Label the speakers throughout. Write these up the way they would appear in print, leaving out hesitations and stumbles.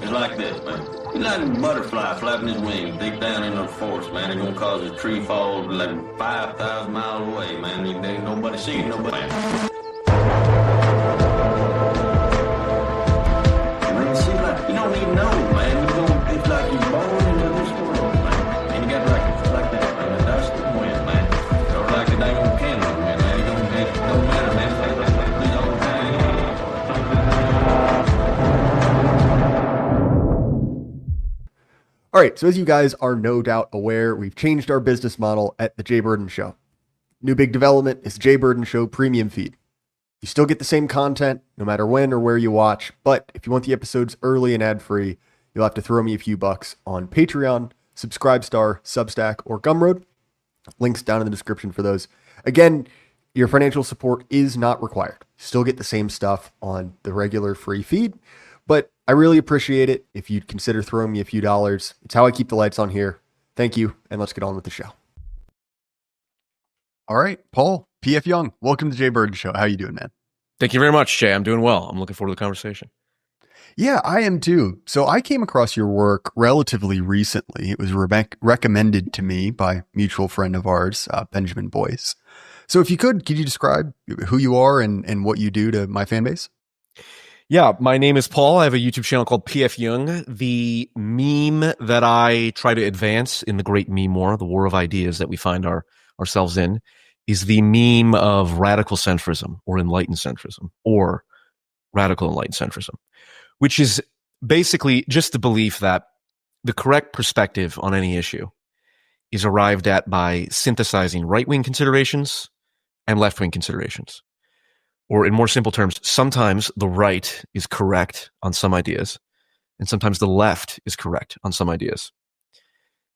Speaker 1: It's like this, man. It's like a butterfly flapping his wings deep down in the forest, man. It's gonna cause a tree fall like 5,000 miles away, man. There ain't nobody seeing nobody. Man, see, like, you don't even know, man. It's like you're born into this world, man. And you got like that, man. That's the wind, man. Or like a dang old candle, man. It don't matter, man. It's like this all the time.
Speaker 2: All right, so as you guys are no doubt aware, we've changed our business model at the Jay Burden Show. New big development is Jay Burden Show Premium Feed. You still get the same content no matter when or where you watch, but if you want the episodes early and ad-free, you'll have to throw me a few bucks on Patreon, Subscribestar, Substack, or Gumroad. Links down in the description for those. Again, your financial support is not required. You still get the same stuff on the regular free feed, but I really appreciate it if you'd consider throwing me a few dollars. It's how I keep the lights on here. Thank you, and let's get on with the show. All right, Paul, P.F. Young, welcome to the Jay Burden Show. How you doing, man?
Speaker 3: Thank you very much, Jay. I'm doing well. I'm looking forward to the conversation.
Speaker 2: Yeah, I am too. So I came across your work relatively recently. It was recommended to me by a mutual friend of ours, Benjamin Boyce. So if you could you describe who you are and what you do to my fan base?
Speaker 3: Yeah, my name is Paul. I have a YouTube channel called PF Young. The meme that I try to advance in the great meme war, the war of ideas that we find ourselves in, is the meme of radical centrism or enlightened centrism or radical enlightened centrism, which is basically just the belief that the correct perspective on any issue is arrived at by synthesizing right-wing considerations and left-wing considerations. Or in more simple terms, sometimes the right is correct on some ideas, and sometimes the left is correct on some ideas.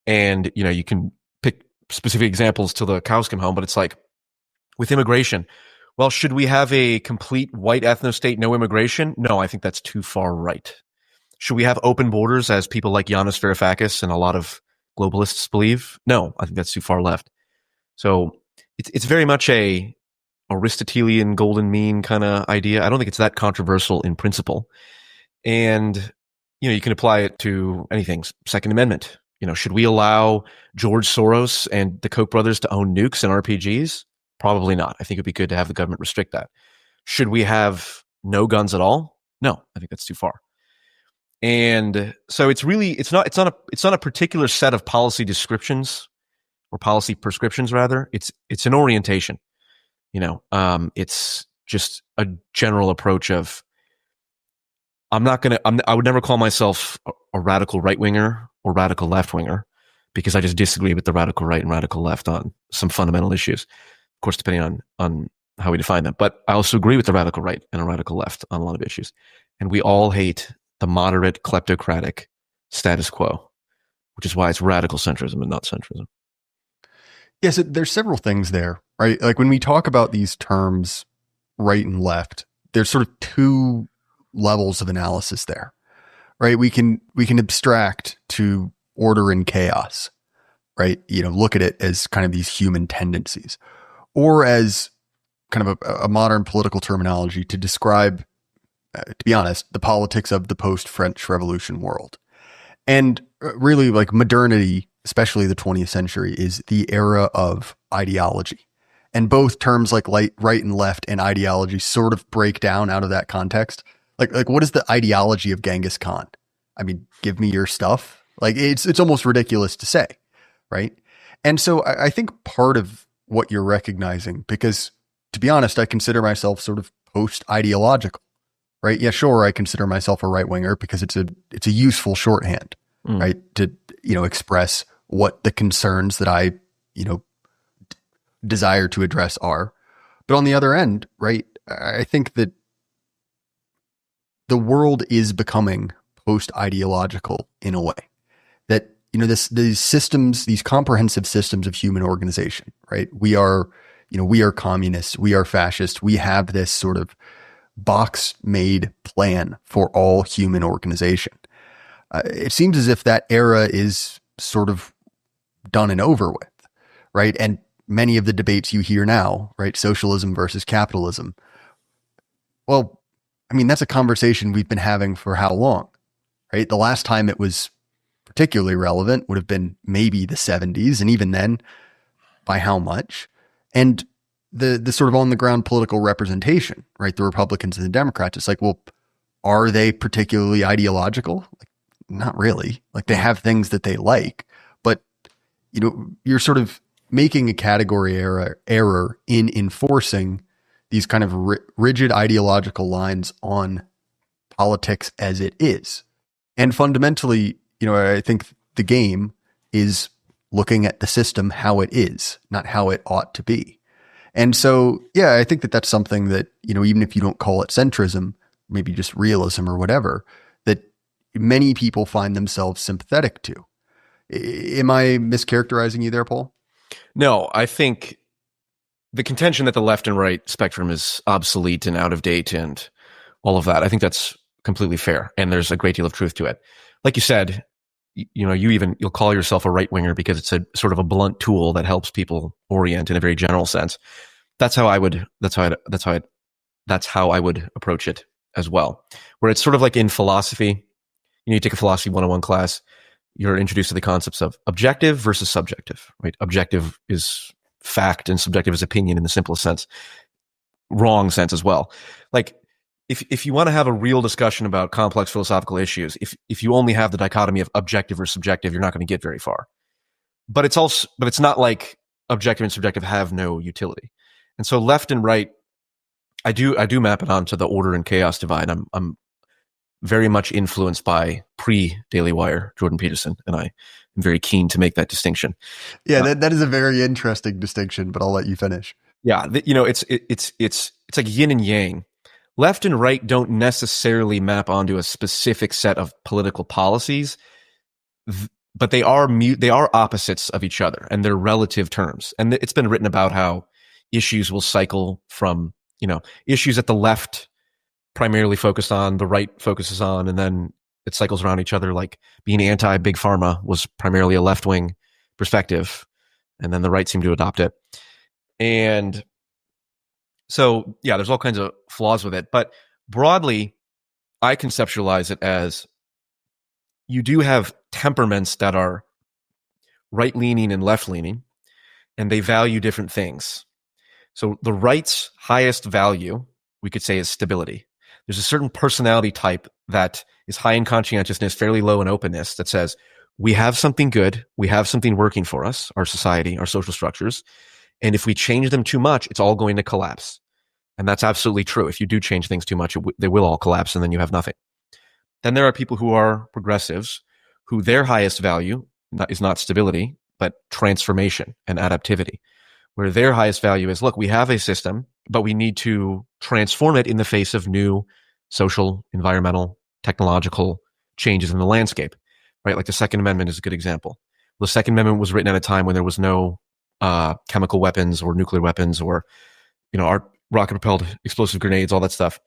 Speaker 3: And, you can pick specific examples till the cows come home, but it's like with immigration. Well, should we have a complete white ethno-state, no immigration? No, I think that's too far right. Should we have open borders as people like Yanis Varoufakis and a lot of globalists believe? No, I think that's too far left. So it's very much a Aristotelian golden mean kind of idea. I don't think it's that controversial in principle. And, you can apply it to anything. Second Amendment. Should we allow George Soros and the Koch brothers to own nukes and RPGs? Probably not. I think it'd be good to have the government restrict that. Should we have no guns at all? No, I think that's too far. And so it's not a particular set of policy descriptions or policy prescriptions rather. It's an orientation. It's just a general approach of I would never call myself a radical right winger or radical left winger because I just disagree with the radical right and radical left on some fundamental issues. Of course, depending on how we define them. But I also agree with the radical right and the radical left on a lot of issues. And we all hate the moderate kleptocratic status quo, which is why it's radical centrism and not centrism.
Speaker 2: Yes, there's several things there, right? Like when we talk about these terms, right and left, there's sort of two levels of analysis there, right? We can abstract to order and chaos, right? Look at it as kind of these human tendencies, or as kind of a modern political terminology to describe, to be honest, the politics of the post-French Revolution world. And really like modernity, especially the 20th century, is the era of ideology. And both terms like right and left and ideology sort of break down out of that context. Like what is the ideology of Genghis Khan? I mean, give me your stuff. Like it's almost ridiculous to say, right? And so I think part of what you're recognizing, because to be honest, I consider myself sort of post-ideological, right? Yeah, sure, I consider myself a right winger because it's a useful shorthand, right? To express what the concerns that I desire to address are. But on the other end, right, I think that the world is becoming post-ideological in a way that, these systems, these comprehensive systems of human organization, right? We are communists, we are fascists, we have this sort of box-made plan for all human organization. It seems as if that era is sort of done and over with, right? And many of the debates you hear now, right? Socialism versus capitalism. Well, I mean, that's a conversation we've been having for how long, right? The last time it was particularly relevant would have been maybe the 70s. And even then, by how much? And the sort of on the ground political representation, right? The Republicans and the Democrats, it's like, well, are they particularly ideological? Like, not really. Like, they have things that they like, but you're sort of making a category error in enforcing these kind of rigid ideological lines on politics as it is. And fundamentally, I think the game is looking at the system how it is, not how it ought to be. And so, yeah, I think that that's something that, even if you don't call it centrism, maybe just realism or whatever, that many people find themselves sympathetic to. Am I mischaracterizing you there, Paul?
Speaker 3: No, I think the contention that the left and right spectrum is obsolete and out of date and all of that, I think that's completely fair. And there's a great deal of truth to it. Like you said, you'll call yourself a right winger because it's a sort of a blunt tool that helps people orient in a very general sense. That's how I would approach it as well. Where it's sort of like in philosophy, you take a philosophy 101 class, you're introduced to the concepts of objective versus subjective, right? Objective is fact and subjective is opinion in the simplest sense, wrong sense as well. Like, if you want to have a real discussion about complex philosophical issues, if you only have the dichotomy of objective or subjective, you're not going to get very far. But it's not like objective and subjective have no utility. And so left and right, I do map it onto the order and chaos divide. I'm very much influenced by pre-Daily Wire Jordan Peterson, and I am very keen to make that distinction.
Speaker 2: Yeah, that is a very interesting distinction, but I'll let you finish.
Speaker 3: Yeah, it's like yin and yang. Left and right don't necessarily map onto a specific set of political policies, but they are opposites of each other, and they're relative terms. And it's been written about how issues will cycle from, issues that the left primarily focused on, the right focuses on, and then it cycles around each other. Like being anti-big pharma was primarily a left-wing perspective, and then the right seemed to adopt it. And so, yeah, there's all kinds of flaws with it. But broadly, I conceptualize it as you do have temperaments that are right-leaning and left-leaning, and they value different things. So the right's highest value, we could say, is stability. There's a certain personality type that is high in conscientiousness, fairly low in openness, that says, we have something good, we have something working for us, our society, our social structures, and if we change them too much, it's all going to collapse. And that's absolutely true. If you do change things too much, they will all collapse, and then you have nothing. Then there are people who are progressives, who their highest value is not stability, but transformation and adaptivity, where their highest value is, look, we have a system, but we need to transform it in the face of new social, environmental, technological changes in the landscape, right? Like the Second Amendment is a good example. The Second Amendment was written at a time when there was no chemical weapons or nuclear weapons or, our rocket-propelled explosive grenades, all that stuff.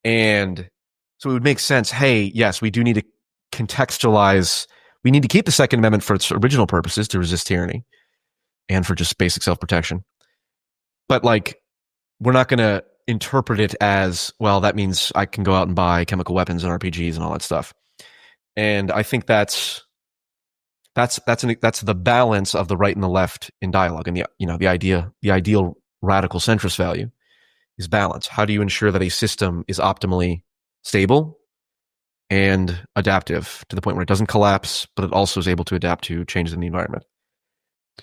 Speaker 3: And so it would make sense, hey, yes, we do need to contextualize, we need to keep the Second Amendment for its original purposes to resist tyranny and for just basic self-protection. But we're not going to interpret it as, well, that means I can go out and buy chemical weapons and RPGs and all that stuff. And I think that's the balance of the right and the left in dialogue. And the ideal radical centrist value is balance. How do you ensure that a system is optimally stable and adaptive to the point where it doesn't collapse, but it also is able to adapt to changes in the environment?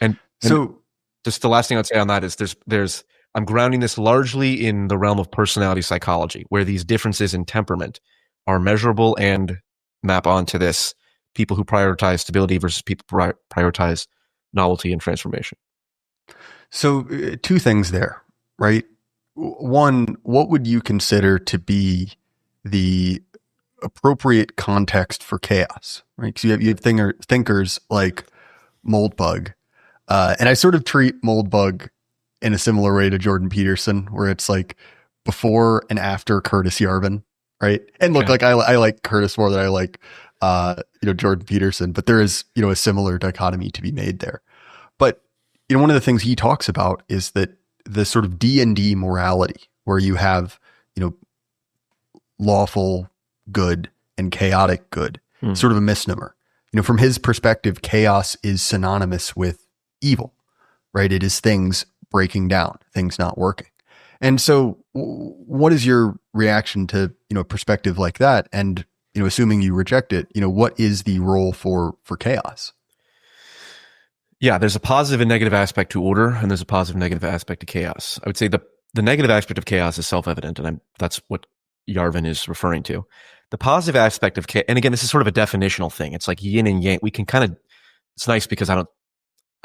Speaker 3: And so just the last thing I'd say on that is I'm grounding this largely in the realm of personality psychology, where these differences in temperament are measurable and map onto this people who prioritize stability versus people who prioritize novelty and transformation.
Speaker 2: So two things there, right? One, what would you consider to be the appropriate context for chaos, right? Because you have thinkers like Moldbug, and I sort of treat Moldbug in a similar way to Jordan Peterson, where it's like before and after Curtis Yarvin, right? And look, I like Curtis more than I like Jordan Peterson, but there is a similar dichotomy to be made there. But one of the things he talks about is that the sort of D&D morality, where you have lawful good and chaotic good, sort of a misnomer. From his perspective, chaos is synonymous with evil, right? It is things breaking down, things not working. And so what is your reaction to, a perspective like that? And, assuming you reject it, what is the role for chaos?
Speaker 3: Yeah, there's a positive and negative aspect to order, and there's a positive and negative aspect to chaos. I would say the negative aspect of chaos is self-evident, and that's what Yarvin is referring to. The positive aspect of chaos, and again, this is sort of a definitional thing. It's like yin and yang. We can kind of, it's nice because I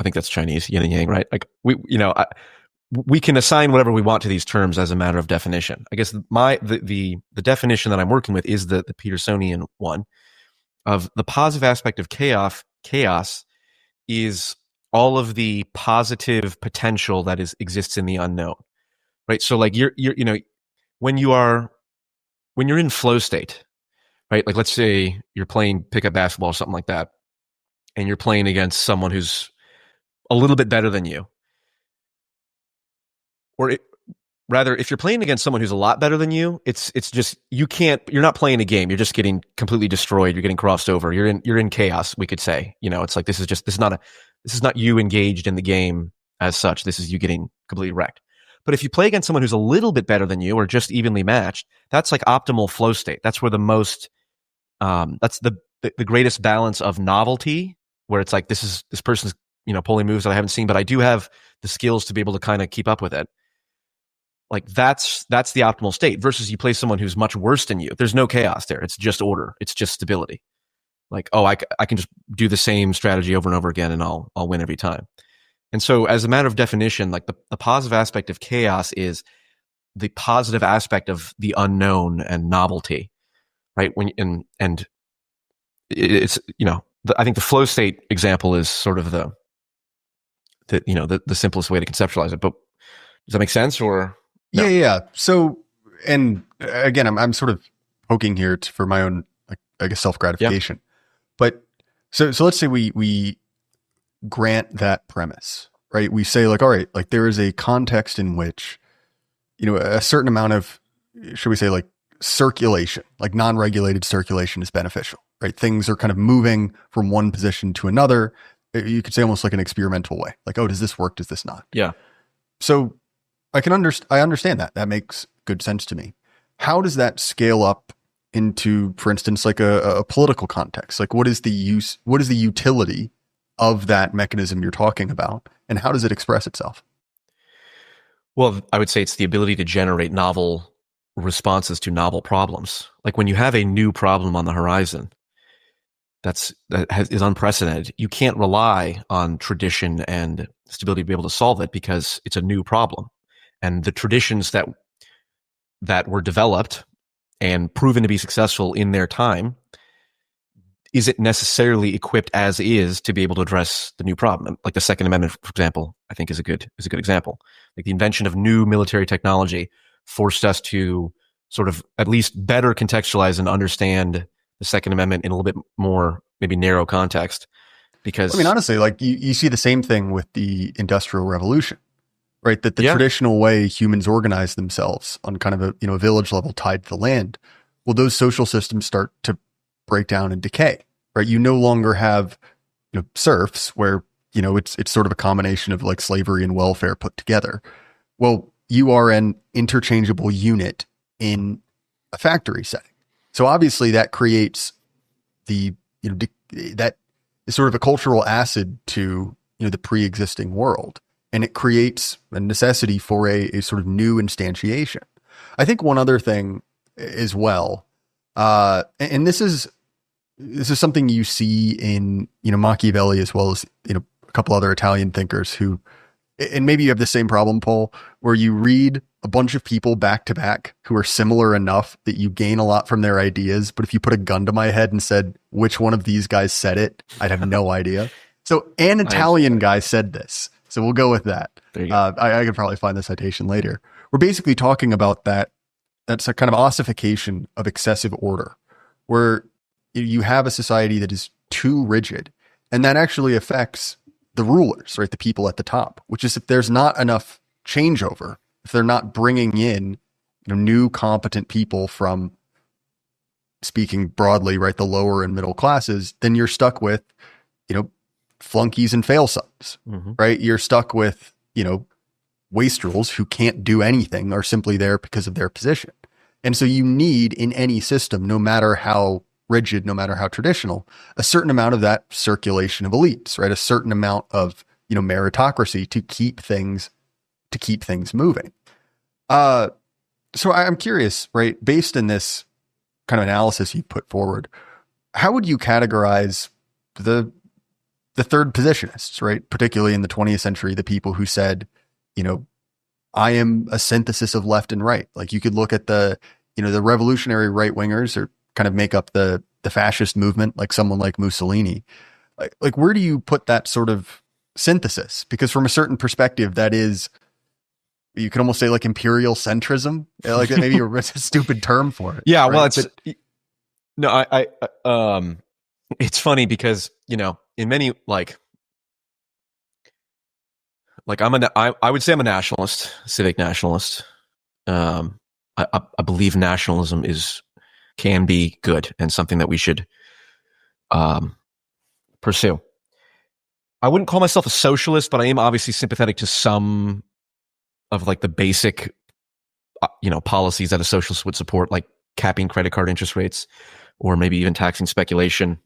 Speaker 3: think that's Chinese, yin and yang, right? Like we can assign whatever we want to these terms as a matter of definition. I guess the definition that I'm working with is the Petersonian one of the positive aspect of chaos. Chaos is all of the positive potential that exists in the unknown, right? So like you're when you're in flow state, right? Like let's say you're playing pickup basketball or something like that, and you're playing against someone who's a little bit better than you. Rather, if you're playing against someone who's a lot better than you, it's just you're not playing a game. You're just getting completely destroyed. You're getting crossed over. You're in chaos, we could say. It's like this is not you engaged in the game as such. This is you getting completely wrecked. But if you play against someone who's a little bit better than you or just evenly matched, that's like optimal flow state. That's where the most that's the greatest balance of novelty, where it's like this person's pulling moves that I haven't seen, but I do have the skills to be able to kind of keep up with it. Like that's the optimal state versus you play someone who's much worse than you. There's no chaos there. It's just order. It's just stability. Like, oh, I can just do the same strategy over and over again and I'll win every time. And so as a matter of definition, like the positive aspect of chaos is the positive aspect of the unknown and novelty, right? And it's, I think the flow state example is sort of the simplest way to conceptualize it. But does that make sense or? No?
Speaker 2: Yeah. So, and again, I'm sort of poking here for my own, I guess, self-gratification. Yeah. But so let's say we grant that premise, right? We say like, all right, like there is a context in which, a certain amount of, should we say like circulation, like non-regulated circulation is beneficial, right? Things are kind of moving from one position to another. You could say almost like an experimental way. Like, oh, does this work? Does this not?
Speaker 3: Yeah.
Speaker 2: So I understand that. That makes good sense to me. How does that scale up into, for instance, like a political context? Like what is the utility of that mechanism you're talking about? And how does it express itself?
Speaker 3: Well, I would say it's the ability to generate novel responses to novel problems. Like when you have a new problem on the horizon, is unprecedented. You can't rely on tradition and stability to be able to solve it because it's a new problem. And the traditions that were developed and proven to be successful in their time isn't necessarily equipped as is to be able to address the new problem. Like the Second Amendment, for example, I think is a good example. Like the invention of new military technology forced us to sort of at least better contextualize and understand the Second Amendment in a little bit more maybe narrow context. Because
Speaker 2: honestly, like you see the same thing with the Industrial Revolution, right? That the traditional way humans organize themselves on kind of a village level tied to the land. Well, those social systems start to break down and decay, right? You no longer have serfs where it's sort of a combination of like slavery and welfare put together. Well, you are an interchangeable unit in a factory setting. So obviously that creates that is sort of a cultural acid to the pre-existing world, and it creates a necessity for a sort of new instantiation. I think one other thing as well, and this is something you see in Machiavelli as well as a couple other Italian thinkers who, and maybe you have the same problem, Paul, where you read a bunch of people back to back who are similar enough that you gain a lot from their ideas. But if you put a gun to my head and said, which one of these guys said it, I'd have no idea. So an Italian guy said this. So we'll go with that.
Speaker 3: There you go.
Speaker 2: I could probably find the citation later. We're basically talking about that. That's a kind of ossification of excessive order, where you have a society that is too rigid, and that actually affects the rulers, right? The people at the top, which is if there's not enough changeover, if they're not bringing in new competent people from speaking broadly, right, the lower and middle classes, then you're stuck with, flunkies and fail sons, right? You're stuck with, wastrels who can't do anything, are simply there because of their position. And so you need in any system, no matter how rigid, no matter how traditional, a certain amount of that circulation of elites, right? A certain amount of, meritocracy to keep things moving. So I'm curious, right? Based in this kind of analysis you put forward, how would you categorize the third positionists, right? Particularly in the 20th century, the people who said, I am a synthesis of left and right. Like you could look at the revolutionary right wingers or kind of make up the fascist movement, like someone like Mussolini. Like where do you put that sort of synthesis? Because from a certain perspective, that is, you could almost say like imperial centrism. Like that maybe a stupid term for it.
Speaker 3: Yeah.
Speaker 2: Right?
Speaker 3: Well, it's funny because, in many, like I would say I'm a nationalist, civic nationalist. I believe nationalism can be good and something that we should pursue. I wouldn't call myself a socialist, but I am obviously sympathetic to some of like the basic, policies that a socialist would support, like capping credit card interest rates, or maybe even taxing speculation.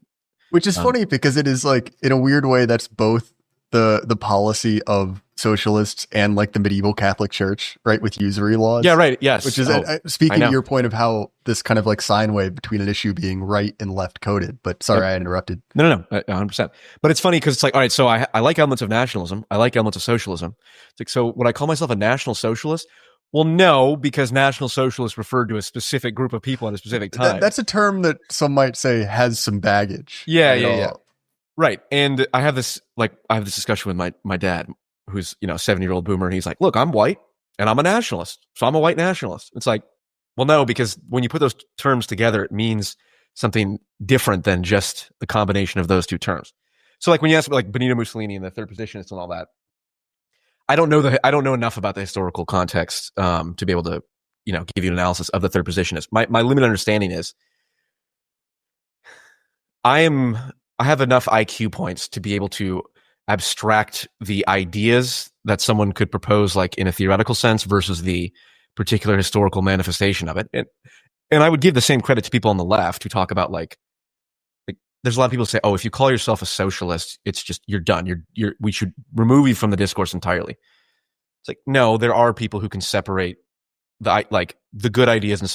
Speaker 2: Which is funny because it is like, in a weird way, that's both the policy of socialists and like the medieval Catholic Church, right? With usury laws.
Speaker 3: Yeah, right. Yes.
Speaker 2: Which is speaking to your point of how this kind of like sine wave between an issue being right and left coded. But sorry, I interrupted.
Speaker 3: No, 100%. But it's funny because it's like, all right, so I like elements of nationalism. I like elements of socialism. It's like, so would I call myself a national socialist? Well, no, because National Socialists referred to a specific group of people at a specific time.
Speaker 2: That's a term that some might say has some baggage.
Speaker 3: Yeah. Right. And I have this discussion with my dad, who's, a 70-year-old boomer. And he's like, look, I'm white and I'm a nationalist. So I'm a white nationalist. It's like, well, no, because when you put those terms together, it means something different than just the combination of those two terms. So like when you ask about like Benito Mussolini and the third positionists and all that, I don't know enough about the historical context to be able to, give you an analysis of the third positionists. My limited understanding is I have enough IQ points to be able to abstract the ideas that someone could propose, like in a theoretical sense, versus the particular historical manifestation of it. And I would give the same credit to people on the left who talk about like there's a lot of people who say, oh, if you call yourself a socialist, it's just, you're done. We should remove you from the discourse entirely. It's like, no, there are people who can separate the good ideas in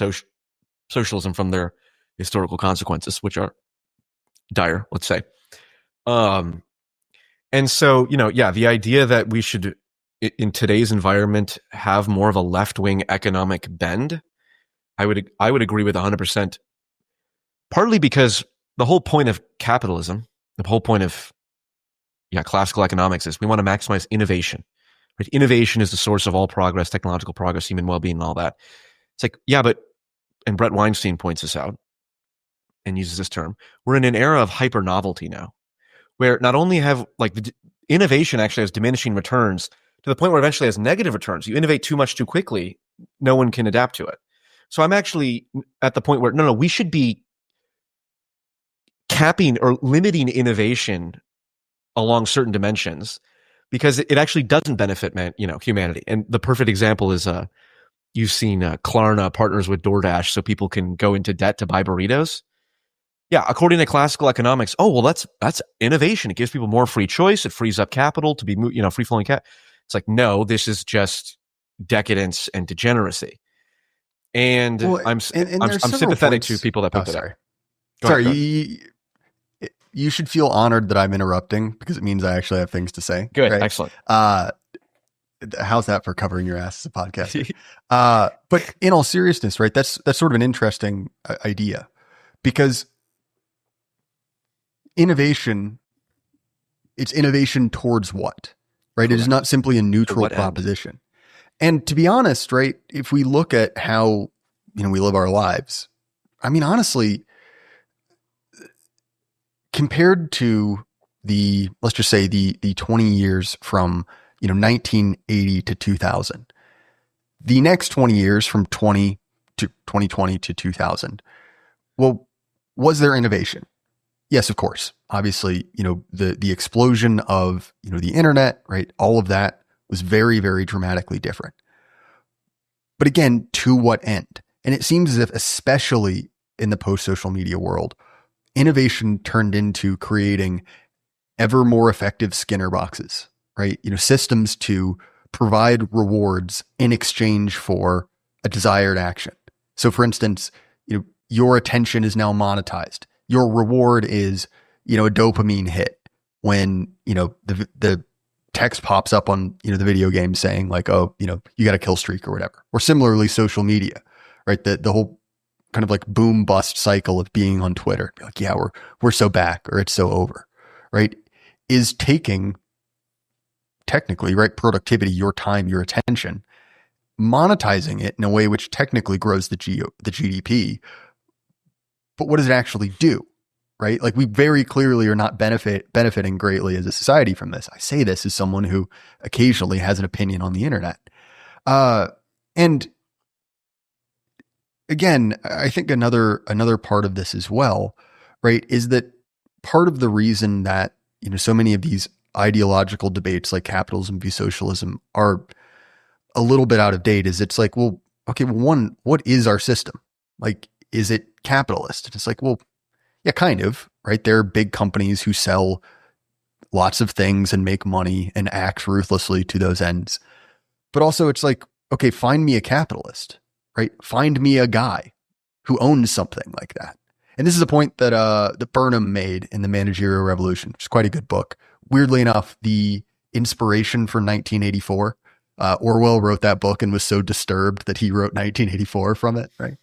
Speaker 3: socialism from their historical consequences, which are dire, let's say. And so, the idea that we should, in today's environment, have more of a left-wing economic bend, I would agree with 100%. Partly because the whole point of capitalism, the whole point of classical economics is we want to maximize innovation. Right? Innovation is the source of all progress, technological progress, human well-being, and all that. It's like, and Brett Weinstein points this out and uses this term, we're in an era of hyper novelty now, where not only have the innovation actually has diminishing returns to the point where it eventually has negative returns. You innovate too much too quickly, no one can adapt to it. So I'm actually at the point where no, we should be capping or limiting innovation along certain dimensions because it actually doesn't benefit humanity. And the perfect example is you've seen Klarna partners with DoorDash so people can go into debt to buy burritos. Yeah, according to classical economics, that's innovation. It gives people more free choice. It frees up capital to be free flowing capital. It's like, no, this is just decadence and degeneracy. And I'm sympathetic to people that put that out.
Speaker 2: Sorry, you should feel honored that I'm interrupting because it means I actually have things to say.
Speaker 3: Good,
Speaker 2: right?
Speaker 3: Excellent.
Speaker 2: How's that for covering your ass as a podcaster? But in all seriousness, right? That's sort of an interesting idea because innovation, it's innovation towards what, right? Correct. It is not simply a neutral proposition. And to be honest, right, if we look at how, we live our lives, I mean, honestly, compared to let's just say the 20 years from, 1980 to 2000, the next 20 years from 2020 to 2000, well, Was there innovation? Yes, of course. Obviously, the explosion of, the internet, right? All of that was very, very dramatically different. But again, to what end? And it seems as if, especially in the post-social media world, innovation turned into creating ever more effective Skinner boxes, right? Systems to provide rewards in exchange for a desired action. So for instance, your attention is now monetized. Your reward is, a dopamine hit when, the text pops up on, the video game saying like, oh, you got a kill streak or whatever. Or similarly, social media, right? The whole kind of like boom bust cycle of being on Twitter. Be like, yeah, we're so back, or it's so over, right? Is taking technically, right, productivity, your time, your attention, monetizing it in a way which technically grows the GDP. But what does it actually do? Right? Like, we very clearly are not benefiting greatly as a society from this. I say this as someone who occasionally has an opinion on the internet. And again, I think another part of this as well, right, is that part of the reason that, so many of these ideological debates like capitalism v socialism are a little bit out of date is it's like, well, okay, well, one, what is our system? Like, is it capitalist? And it's like, well, yeah, kind of, right? There are big companies who sell lots of things and make money and act ruthlessly to those ends. But also it's like, okay, find me a capitalist, right? Find me a guy who owns something like that. And this is a point that that Burnham made in The Managerial Revolution, which is quite a good book. Weirdly enough, the inspiration for 1984, Orwell wrote that book and was so disturbed that he wrote 1984 from it, right?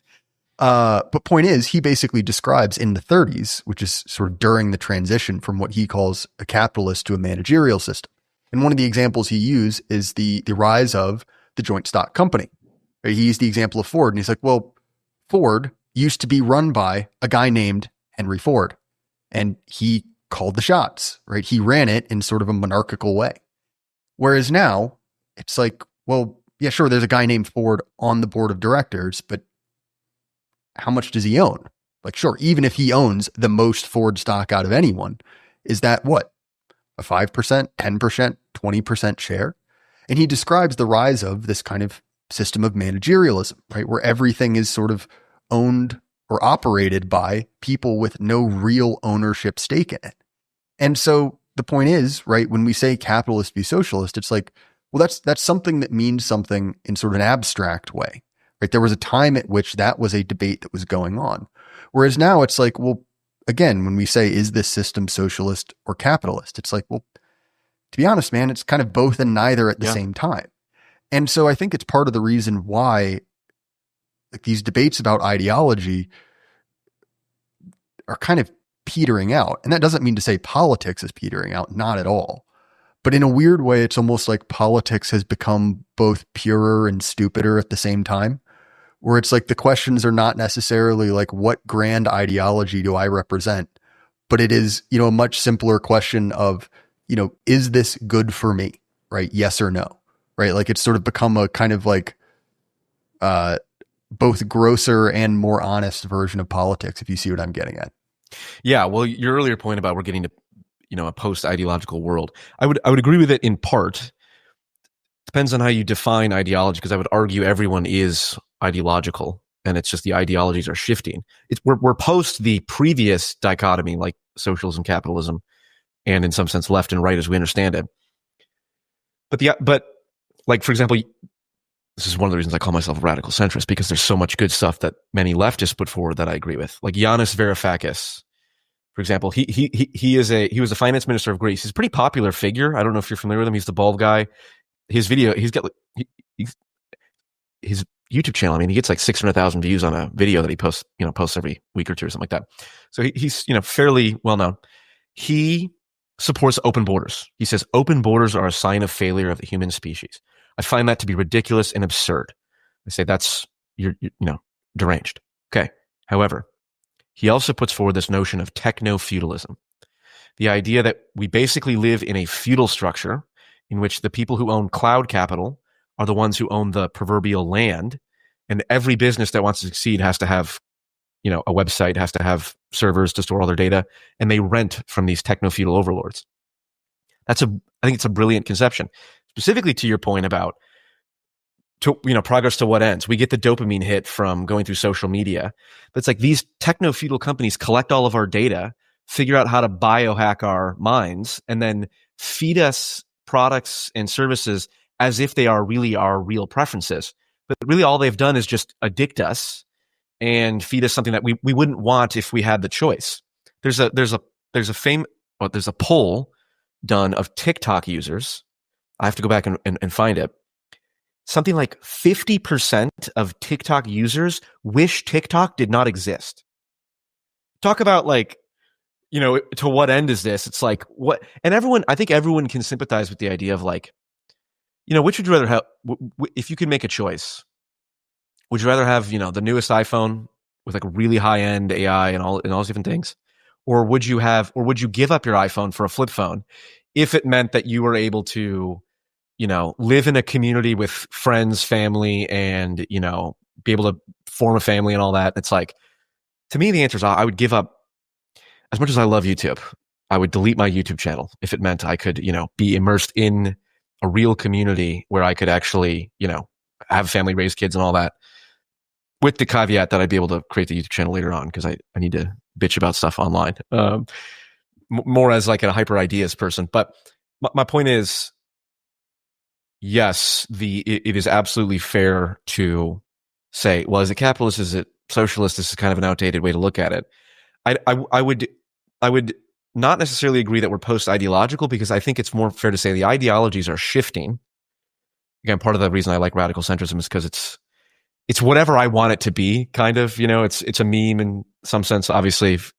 Speaker 2: But point is, he basically describes in the 30s, which is sort of during the transition from what he calls a capitalist to a managerial system. And one of the examples he used is the rise of the joint stock company. He used the example of Ford, and he's like, well, Ford used to be run by a guy named Henry Ford, and he called the shots, right? He ran it in sort of a monarchical way. Whereas now it's like, well, yeah, sure, there's a guy named Ford on the board of directors, but how much does he own? Like, sure, even if he owns the most Ford stock out of anyone, is that what? A 5%, 10%, 20% share? And he describes the rise of this kind of system of managerialism, right? Where everything is sort of owned or operated by people with no real ownership stake in it. And so the point is, right, when we say capitalist v socialist, it's like, well, that's something that means something in sort of an abstract way, right? There was a time at which that was a debate that was going on. Whereas now it's like, well, again, when we say, is this system socialist or capitalist? It's like, well, to be honest, man, it's kind of both and neither at the same time. And so I think it's part of the reason why like these debates about ideology are kind of petering out. And that doesn't mean to say politics is petering out, not at all. But in a weird way, it's almost like politics has become both purer and stupider at the same time, where it's like the questions are not necessarily like, what grand ideology do I represent? But it is, a much simpler question of, is this good for me? Right? Yes or no? Right? Like, it's sort of become a kind of like, both grosser and more honest version of politics, if you see what I'm getting at.
Speaker 3: Yeah. Well, your earlier point about we're getting to, a post-ideological world, I would agree with it in part. Depends on how you define ideology, because I would argue everyone is ideological, and it's just the ideologies are shifting. We're post the previous dichotomy, like socialism, capitalism, and in some sense left and right as we understand it. But like, for example, this is one of the reasons I call myself a radical centrist, because there's so much good stuff that many leftists put forward that I agree with. Like Yanis Varoufakis, for example, he was the finance minister of Greece. He's a pretty popular figure. I don't know if you're familiar with him. He's the bald guy. His video, his YouTube channel, I mean, he gets like 600,000 views on a video that he posts every week or two or something like that. So he's fairly well known. He supports open borders. He says open borders are a sign of failure of the human species. I find that to be ridiculous and absurd. I say that's you're deranged. Okay. However, he also puts forward this notion of technofudalism, the idea that we basically live in a feudal structure in which the people who own cloud capital are the ones who own the proverbial land, and every business that wants to succeed has to have a website has to have servers to store all their data, and they rent from these techno-feudal overlords. I think it's a brilliant conception. Specifically to your point about progress to what ends. We get the dopamine hit from going through social media. But it's like these techno-feudal companies collect all of our data, figure out how to biohack our minds, and then feed us products and services as if they are really our real preferences. But really all they've done is just addict us and feed us something that we wouldn't want if we had the choice. There's a poll done of TikTok users. I have to go back and find it. Something like 50% of TikTok users wish TikTok did not exist. Talk about to what end is this? It's like what, and I think everyone can sympathize with the idea of which would you rather have, if you could make a choice, would you rather have, the newest iPhone with really high end AI and all those different things? Or would you give up your iPhone for a flip phone if it meant that you were able to, live in a community with friends, family, and, be able to form a family and all that? It's like, to me, the answer is I would give up. As much as I love YouTube, I would delete my YouTube channel if it meant I could, be immersed in a real community where I could actually, have a family, raise kids and all that, with the caveat that I'd be able to create the YouTube channel later on because I need to bitch about stuff online, more as like a hyper ideas person. But my point is, yes, it is absolutely fair to say, well, is it capitalist? Is it socialist? This is kind of an outdated way to look at it. I would not necessarily agree that we're post-ideological, because I think it's more fair to say the ideologies are shifting. Again, part of the reason I like radical centrism is because it's whatever I want it to be, kind of. It's a meme in some sense. Obviously, if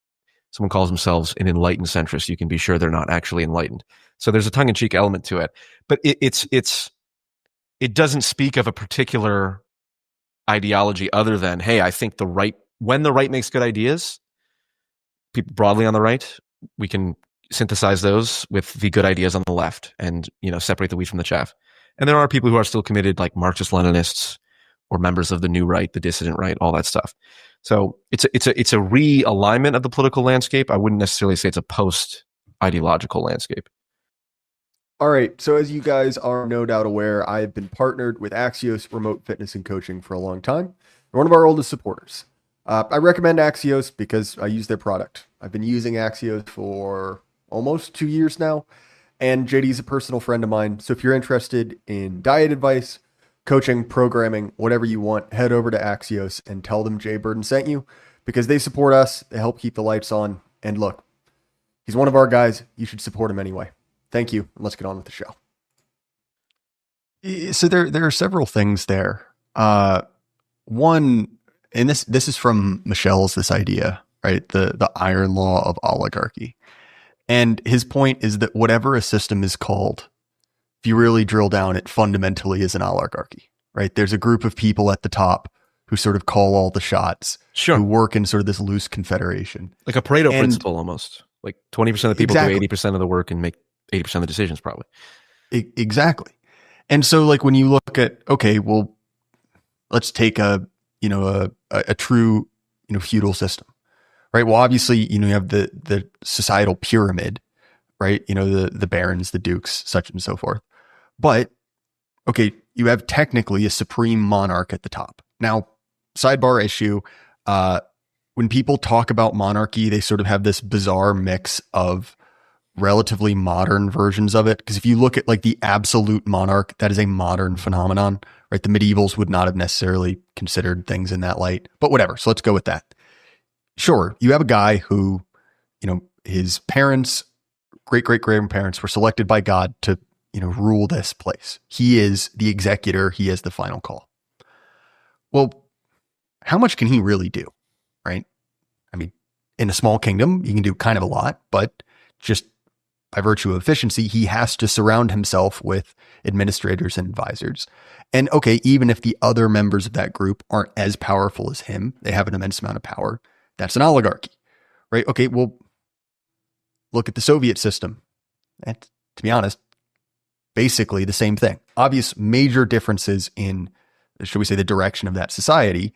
Speaker 3: someone calls themselves an enlightened centrist, you can be sure they're not actually enlightened. So there's a tongue-in-cheek element to it, but it doesn't speak of a particular ideology other than, hey, I think when the right makes good ideas, people broadly on the right, we can synthesize those with the good ideas on the left and, separate the wheat from the chaff. And there are people who are still committed, like Marxist-Leninists or members of the new right, the dissident right, all that stuff. So it's a realignment of the political landscape. I wouldn't necessarily say it's a post-ideological landscape.
Speaker 2: All right. So as you guys are no doubt aware, I have been partnered with Axios Remote Fitness and Coaching for a long time. They're one of our oldest supporters. I recommend Axios because I use their product. I've been using Axios for almost 2 years now, and JD is a personal friend of mine. So if you're interested in diet advice, coaching, programming, whatever you want, head over to Axios and tell them Jay Burden sent you, because they support us. They help keep the lights on. And look, he's one of our guys. You should support him anyway. Thank you. And let's get on with the show. So there are several things there. One, and this is from Michel's, this idea, right? The iron law of oligarchy. And his point is that whatever a system is called, if you really drill down, it fundamentally is an oligarchy, right? There's a group of people at the top who sort of call all the shots,
Speaker 3: sure,
Speaker 2: who work in sort of this loose confederation.
Speaker 3: Like a Pareto principle almost. Like 20% of the people
Speaker 2: exactly.
Speaker 3: do 80% of the work and make 80% of the decisions probably.
Speaker 2: Exactly. And so like when you look at, okay, well, let's take a true, feudal system, right? Well, obviously, you have the societal pyramid, right? The barons, the dukes, such and so forth. But okay, you have technically a supreme monarch at the top. Now, sidebar issue, when people talk about monarchy, they sort of have this bizarre mix of relatively modern versions of it. Because if you look at like the absolute monarch, that is a modern phenomenon, right? The medievals would not have necessarily considered things in that light, but whatever. So let's go with that. Sure, you have a guy who, his parents, great-great-grandparents were selected by God to, rule this place. He is the executor. He has the final call. Well, how much can he really do, right? I mean, in a small kingdom, you can do kind of a lot, but just by virtue of efficiency, he has to surround himself with administrators and advisors. And okay, even if the other members of that group aren't as powerful as him, they have an immense amount of power. That's an oligarchy, right? Okay, well, look at the Soviet system. And to be honest, basically the same thing. Obvious major differences in, should we say, the direction of that society.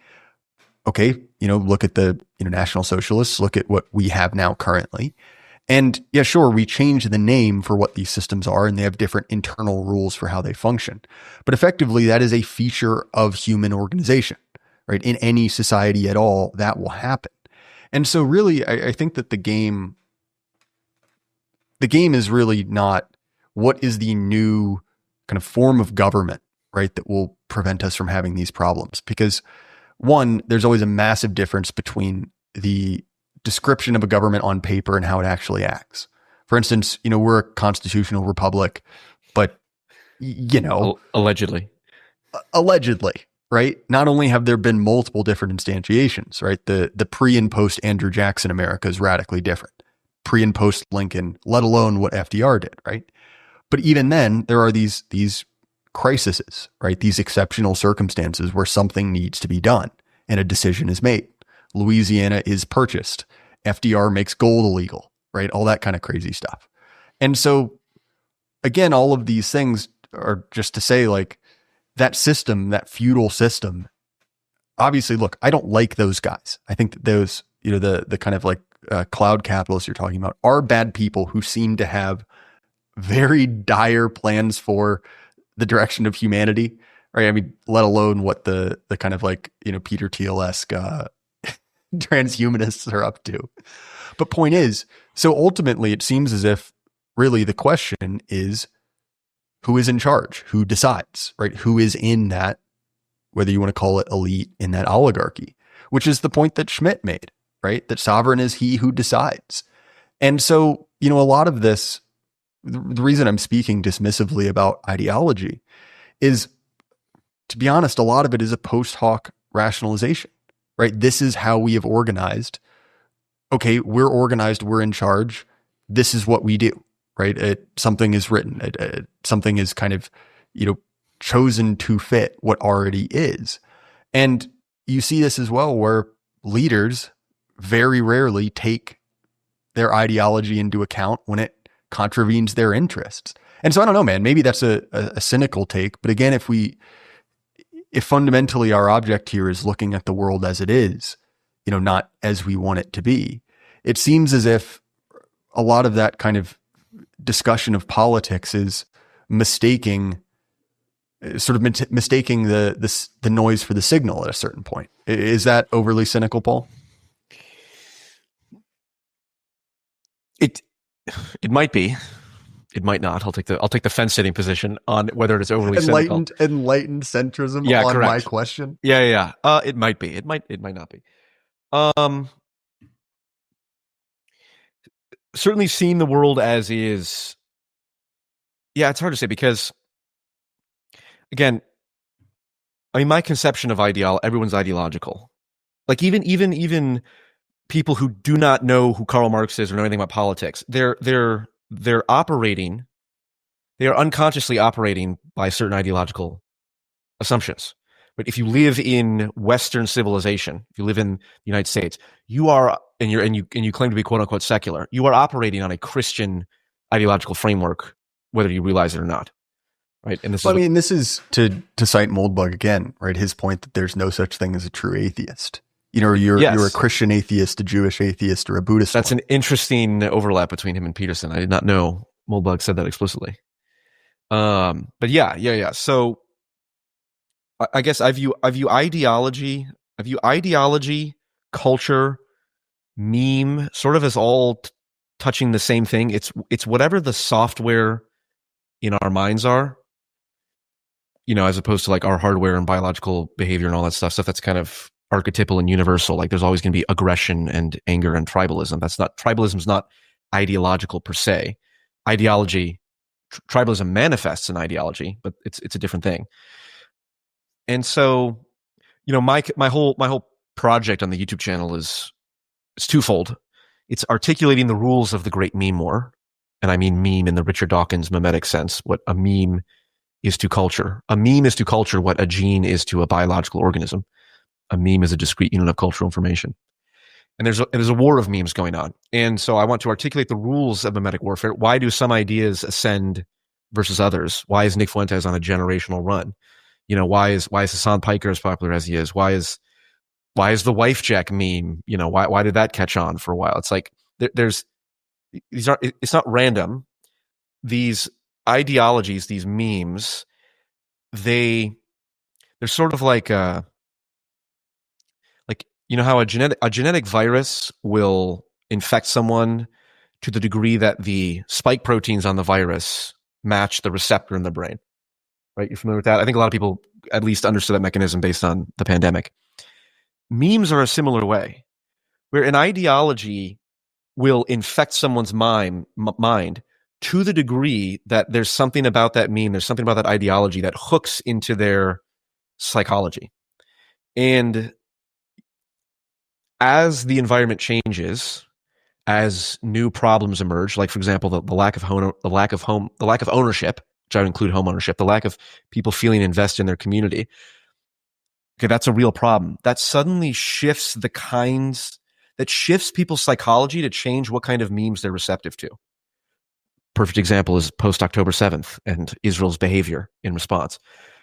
Speaker 2: okay, look at the National Socialists, look at what we have now currently. And yeah, sure, we change the name for what these systems are, and they have different internal rules for how they function. But effectively, that is a feature of human organization, right? In any society at all, that will happen. And so really, I think that the game is really not what is the new kind of form of government, right, that will prevent us from having these problems. Because one, there's always a massive difference between the description of a government on paper and how it actually acts. For instance, we're a constitutional republic, but
Speaker 3: allegedly,
Speaker 2: right? Not only have there been multiple different instantiations, right? The pre and post Andrew Jackson America is radically different. Pre and post Lincoln, let alone what FDR did, right? But even then, there are these crises, right? These exceptional circumstances where something needs to be done and a decision is made. Louisiana is purchased. FDR makes gold illegal, right? All that kind of crazy stuff. And so, again, all of these things are just to say, like, that system, that feudal system, obviously, look, I don't like those guys. I think that those, the kind of like cloud capitalists you're talking about are bad people who seem to have very dire plans for the direction of humanity, right? I mean, let alone what the kind of like, Peter Thiel-esque transhumanists are up to. But point is, so ultimately it seems as if really the question is who is in charge, who decides, right? Who is in that, whether you want to call it elite, in that oligarchy, which is the point that Schmidt made, right? That sovereign is he who decides. And so, a lot of this, the reason I'm speaking dismissively about ideology is, to be honest, a lot of it is a post hoc rationalization, right? This is how we have organized. Okay, we're organized, we're in charge. This is what we do, right? Something is written, something is kind of, chosen to fit what already is. And you see this as well, where leaders very rarely take their ideology into account when it contravenes their interests. And so I don't know, man, maybe that's a cynical take. But again, if fundamentally our object here is looking at the world as it is, not as we want it to be, it seems as if a lot of that kind of discussion of politics is mistaking the noise for the signal at a certain point. Is that overly cynical, Paul?
Speaker 3: It might be. It might not. I'll take the fence sitting position on whether it is overly cynical.
Speaker 2: Enlightened centrism on correct. My question.
Speaker 3: Yeah. It might be. It might not be. Certainly seeing the world as is. Yeah, it's hard to say because, again, I mean, my conception of everyone's ideological. Like even people who do not know who Karl Marx is or know anything about politics, they're operating, they are unconsciously operating by certain ideological assumptions. But if you live in Western civilization, if you live in the United States, you are, and you claim to be quote unquote secular, you are operating on a Christian ideological framework, whether you realize it or not. Right. And
Speaker 2: this is to cite Moldbug again, right? His point that there's no such thing as a true atheist. You're a Christian atheist, a Jewish atheist, or a Buddhist.
Speaker 3: That's an interesting overlap between him and Peterson. I did not know Moldbug said that explicitly. But yeah. So I guess I view ideology, culture, meme, sort of as all touching the same thing. It's whatever the software in our minds are, as opposed to like our hardware and biological behavior and all that stuff that's kind of archetypal and universal. Like there's always going to be aggression and anger and tribalism. Tribalism is not ideological per se. Tribalism manifests in ideology, but it's a different thing. And so, my whole project on the YouTube channel is twofold. It's articulating the rules of the great meme war. And I mean meme in the Richard Dawkins mimetic sense, what a meme is to culture. A meme is to culture what a gene is to a biological organism. A meme is a discrete unit of cultural information. And there's a war of memes going on. And so I want to articulate the rules of mimetic warfare. Why do some ideas ascend versus others? Why is Nick Fuentes on a generational run? Why is Hassan Piker as popular as he is? Why is why is the wife jack meme? Why did that catch on for a while? It's like it's not random. These ideologies, these memes, they're sort of like how a genetic virus will infect someone to the degree that the spike proteins on the virus match the receptor in the brain. Right? You're familiar with that? I think a lot of people at least understood that mechanism based on the pandemic. Memes are a similar way, where an ideology will infect someone's mind to the degree that there's something about that meme, there's something about that ideology that hooks into their psychology. And as the environment changes, as new problems emerge, like for example, the lack of ownership, which I would include home ownership, the lack of people feeling invested in their community. Okay, that's a real problem. That suddenly shifts people's psychology to change what kind of memes they're receptive to. Perfect example is post-October 7th and Israel's behavior in response.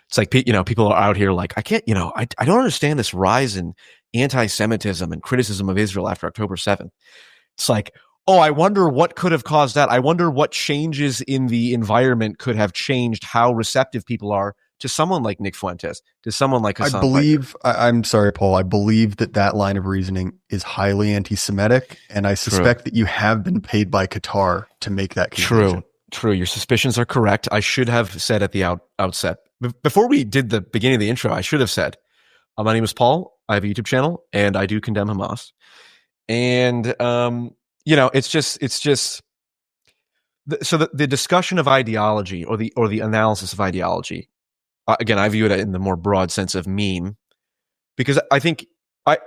Speaker 3: It's like, people are out here like, I don't understand this rise in anti-Semitism and criticism of Israel after October 7th. It's like, oh, I wonder what could have caused that. I wonder what changes in the environment could have changed how receptive people are to someone like Nick Fuentes, to someone like Hassan.
Speaker 2: I'm sorry, Paul. I believe that line of reasoning is highly anti-Semitic, and I suspect that you have been paid by Qatar to make that conclusion.
Speaker 3: True. Your suspicions are correct. I should have said at the outset, before we did the beginning of the intro, I should have said, my name is Paul. I have a YouTube channel, and I do condemn Hamas. And it's just. So the discussion of ideology or the analysis of ideology. Again, I view it in the more broad sense of meme, because I think I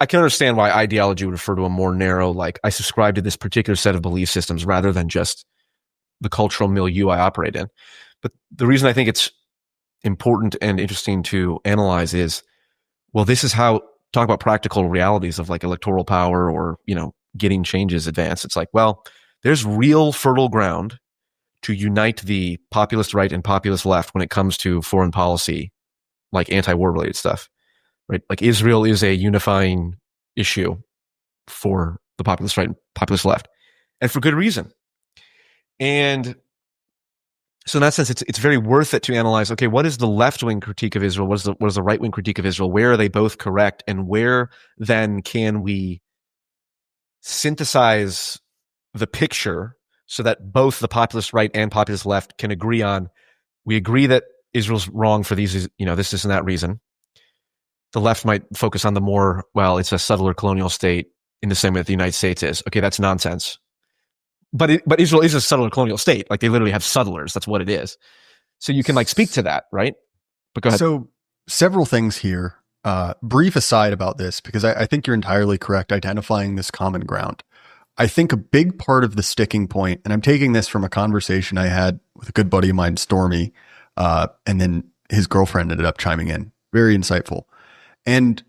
Speaker 3: can understand why ideology would refer to a more narrow, like I subscribe to this particular set of belief systems rather than just the cultural milieu I operate in. But the reason I think it's important and interesting to analyze is, well, this is how talk about practical realities of like electoral power or, getting changes advanced. It's like, well, there's real fertile ground to unite the populist right and populist left when it comes to foreign policy, like anti-war related stuff, right? Like Israel is a unifying issue for the populist right and populist left, and for good reason. And so in that sense, it's very worth it to analyze, okay, what is the left-wing critique of Israel? What is the right-wing critique of Israel? Where are they both correct? And where then can we synthesize the picture so that both the populist right and populist left can agree on, we agree that Israel's wrong for these, this and that reason. The left might focus on the more, well, it's a settler colonial state in the same way that the United States is. Okay, that's nonsense. But Israel is a settler colonial state. Like they literally have settlers. That's what it is. So you can like speak to that, right? But go ahead.
Speaker 2: So several things here. Brief aside about this, because I think you're entirely correct identifying this common ground. I think a big part of the sticking point, and I'm taking this from a conversation I had with a good buddy of mine, Stormy, and then his girlfriend ended up chiming in. Very insightful. And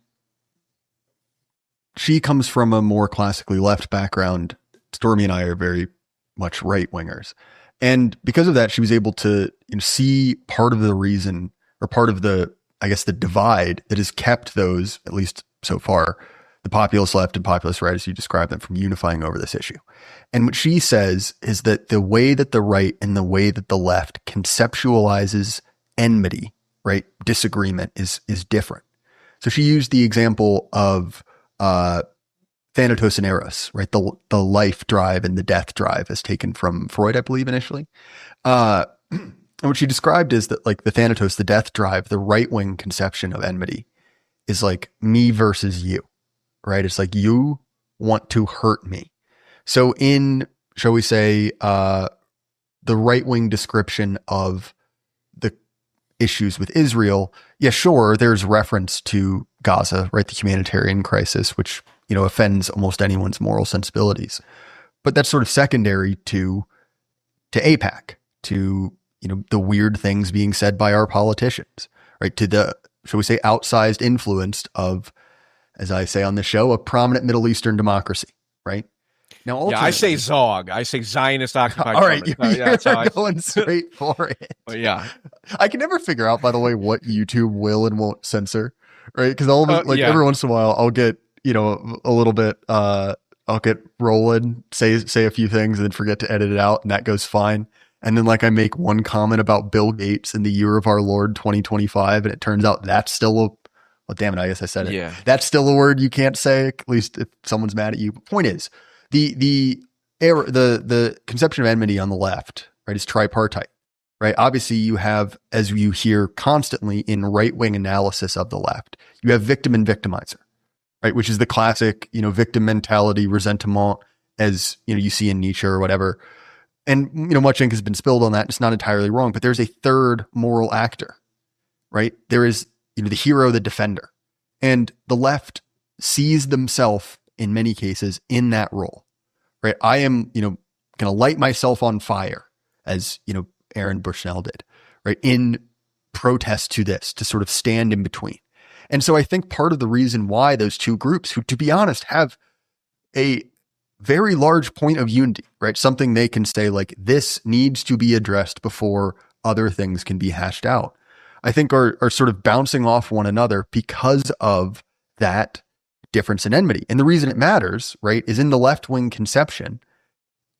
Speaker 2: she comes from a more classically left background. Stormy and I are very much right wingers. And because of that, she was able to see part of the reason, or part of the, I guess, the divide that has kept those, at least so far, the populist left and populist right, as you describe them, from unifying over this issue. And what she says is that the way that the right and the way that the left conceptualizes enmity, right, disagreement is different. So she used the example of Thanatos and Eros, right, the life drive and the death drive, as taken from Freud, I believe, initially. And what she described is that, like, the Thanatos, the death drive, the right-wing conception of enmity is like me versus you. Right? It's like you want to hurt me. So in, shall we say, the right-wing description of the issues with Israel, yeah, sure, there's reference to Gaza, right? The humanitarian crisis, which, offends almost anyone's moral sensibilities. But that's sort of secondary to AIPAC, to, the weird things being said by our politicians, right? To the, shall we say, outsized influence of, as I say on the show, a prominent Middle Eastern democracy, right? Now,
Speaker 3: I say Zog. I say Zionist occupied.
Speaker 2: All right, you're going straight for it.
Speaker 3: But yeah,
Speaker 2: I can never figure out, by the way, what YouTube will and won't censor. right? Because like
Speaker 3: yeah.
Speaker 2: every once in a while, I'll get a little bit. I'll get rolling, say a few things, and then forget to edit it out, and that goes fine. And then like I make one comment about Bill Gates in the year of our Lord 2025, and it turns out that's still a well, damn it, I guess I said it.
Speaker 3: Yeah.
Speaker 2: That's still a word you can't say, at least if someone's mad at you. Point is, the conception of enmity on the left, right, is tripartite, right? Obviously, you have, as you hear constantly in right-wing analysis of the left, you have victim and victimizer, right, which is the classic, victim mentality, resentment, as you see in Nietzsche or whatever. And, much ink has been spilled on that. It's not entirely wrong, but there's a third moral actor, right? There is, the hero, the defender. And the left sees themselves in many cases in that role, right? I am, going to light myself on fire as, Aaron Bushnell did, right? In protest to this, to sort of stand in between. And so I think part of the reason why those two groups, who, to be honest, have a very large point of unity, right? Something they can say like, this needs to be addressed before other things can be hashed out, I think are sort of bouncing off one another because of that difference in enmity. And the reason it matters, right, is in the left-wing conception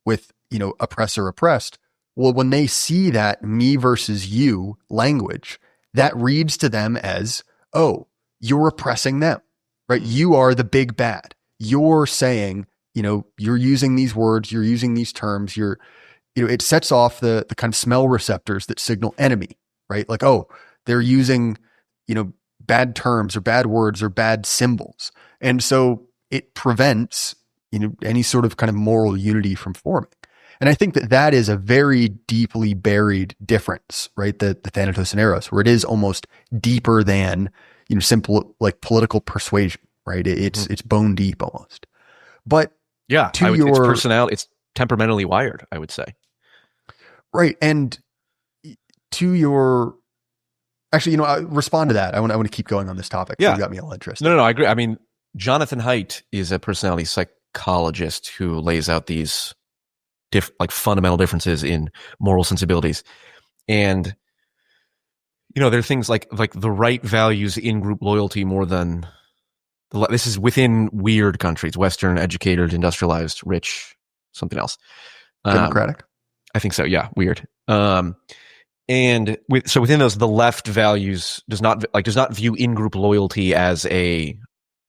Speaker 2: with, oppressor oppressed. Well, when they see that me versus you language, that reads to them as, oh, you're oppressing them, right? You are the big bad. You're saying, you're using these words, you're using these terms, it sets off the kind of smell receptors that signal enemy, right? Like, oh, they're using, bad terms or bad words or bad symbols. And so it prevents, any sort of kind of moral unity from forming. And I think that is a very deeply buried difference, right? The Thanatos and Eros, where it is almost deeper than, simple like political persuasion, right? It's bone deep almost. But
Speaker 3: yeah, it's personality, it's temperamentally wired, I would say.
Speaker 2: Right. And to your, actually, respond to that. I want to keep going on this topic.
Speaker 3: Yeah.
Speaker 2: You got me all interested.
Speaker 3: No, I agree. I mean, Jonathan Haidt is a personality psychologist who lays out these fundamental differences in moral sensibilities. And, there are things like the right values in-group loyalty more than this is within weird countries, Western, educated, industrialized, rich, something else.
Speaker 2: Democratic?
Speaker 3: I think so. Yeah. Weird. And within those, the left values does not view in-group loyalty as a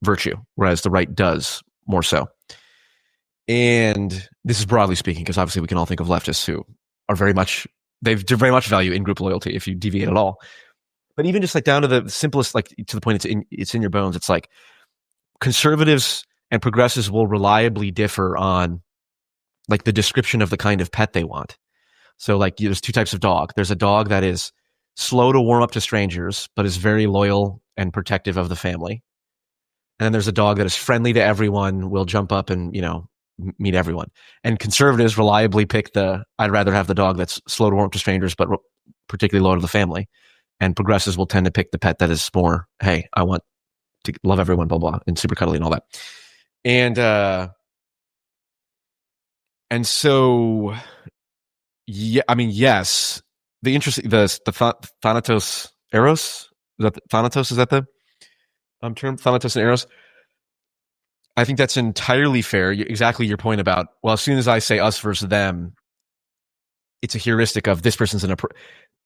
Speaker 3: virtue, whereas the right does more so. And this is broadly speaking, because obviously we can all think of leftists who are very much value in-group loyalty if you deviate at all. But even just like down to the simplest, like to the point it's in your bones, it's like conservatives and progressives will reliably differ on like the description of the kind of pet they want. So like there's two types of dog. There's a dog that is slow to warm up to strangers, but is very loyal and protective of the family. And then there's a dog that is friendly to everyone, will jump up and, meet everyone. And conservatives reliably pick I'd rather have the dog that's slow to warm up to strangers, but particularly loyal to the family. And progressives will tend to pick the pet that is more, hey, I want to love everyone, blah, blah, and super cuddly and all that. And so, yeah, I mean, yes, the Thanatos Eros, Thanatos, is that the term? Thanatos and Eros? I think that's entirely fair. Exactly your point about, well, as soon as I say us versus them, it's a heuristic of this person's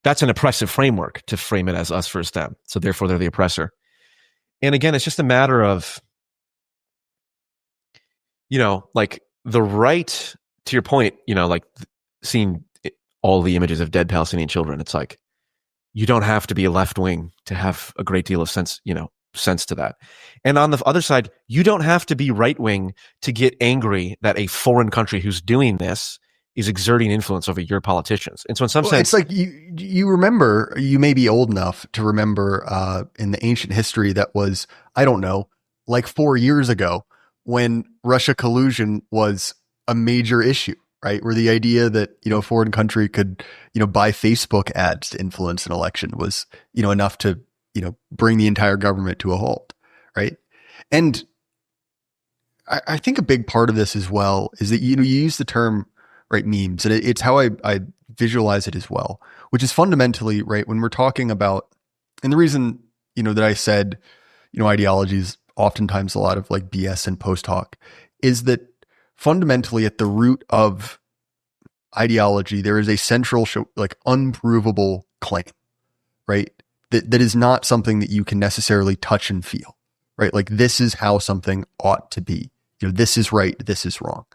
Speaker 3: that's an oppressive framework to frame it as us versus them. So therefore they're the oppressor. And again, it's just a matter of, like the right, to your point, like seeing all the images of dead Palestinian children. It's like, you don't have to be a left wing to have a great deal of sense to that. And on the other side, you don't have to be right wing to get angry that a foreign country who's doing this is exerting influence over your politicians. And so in some sense,
Speaker 2: it's like you remember, you may be old enough to remember in the ancient history that was, I don't know, like 4 years ago when Russia collusion was a major issue, right? Where the idea that, a foreign country could, buy Facebook ads to influence an election was, enough to, bring the entire government to a halt, right? And I think a big part of this as well is that, you use the term, right, memes, and it's how I visualize it as well, which is fundamentally, right, when we're talking about, and the reason, that I said, ideologies, oftentimes a lot of like BS and post hoc, is that fundamentally at the root of ideology, there is a central, like unprovable claim, right? That is not something that you can necessarily touch and feel, right? Like this is how something ought to be. This is right, this is wrong.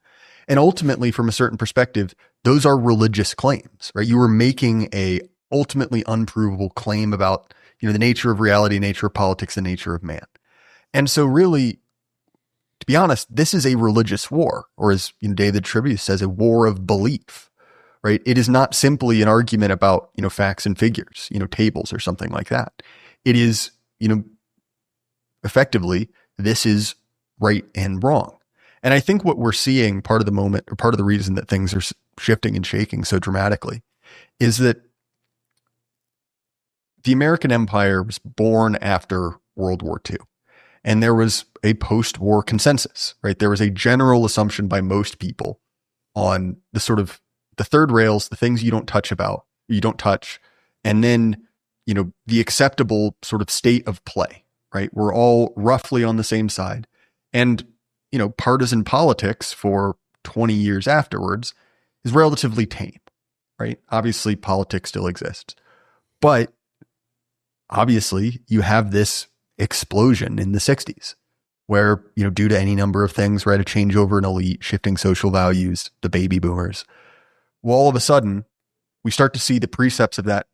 Speaker 2: And ultimately, from a certain perspective, those are religious claims, right? You are making a ultimately unprovable claim about, the nature of reality, nature of politics, the nature of man. And so really, to be honest, this is a religious war, or as David Trivius says, a war of belief, right? It is not simply an argument about, facts and figures, tables or something like that. It is, effectively, this is right and wrong. And I think what we're seeing, part of the moment, or part of the reason that things are shifting and shaking so dramatically, is that the American empire was born after World War II. And there was a post-war consensus, right? There was a general assumption by most people on the sort of the third rails, the things you don't touch, and then, the acceptable sort of state of play, right? We're all roughly on the same side. And, partisan politics for 20 years afterwards is relatively tame, right? Obviously, politics still exists. But obviously, you have this explosion in the 60s where, due to any number of things, right, a changeover in elite, shifting social values, the baby boomers, well, all of a sudden, we start to see the precepts of that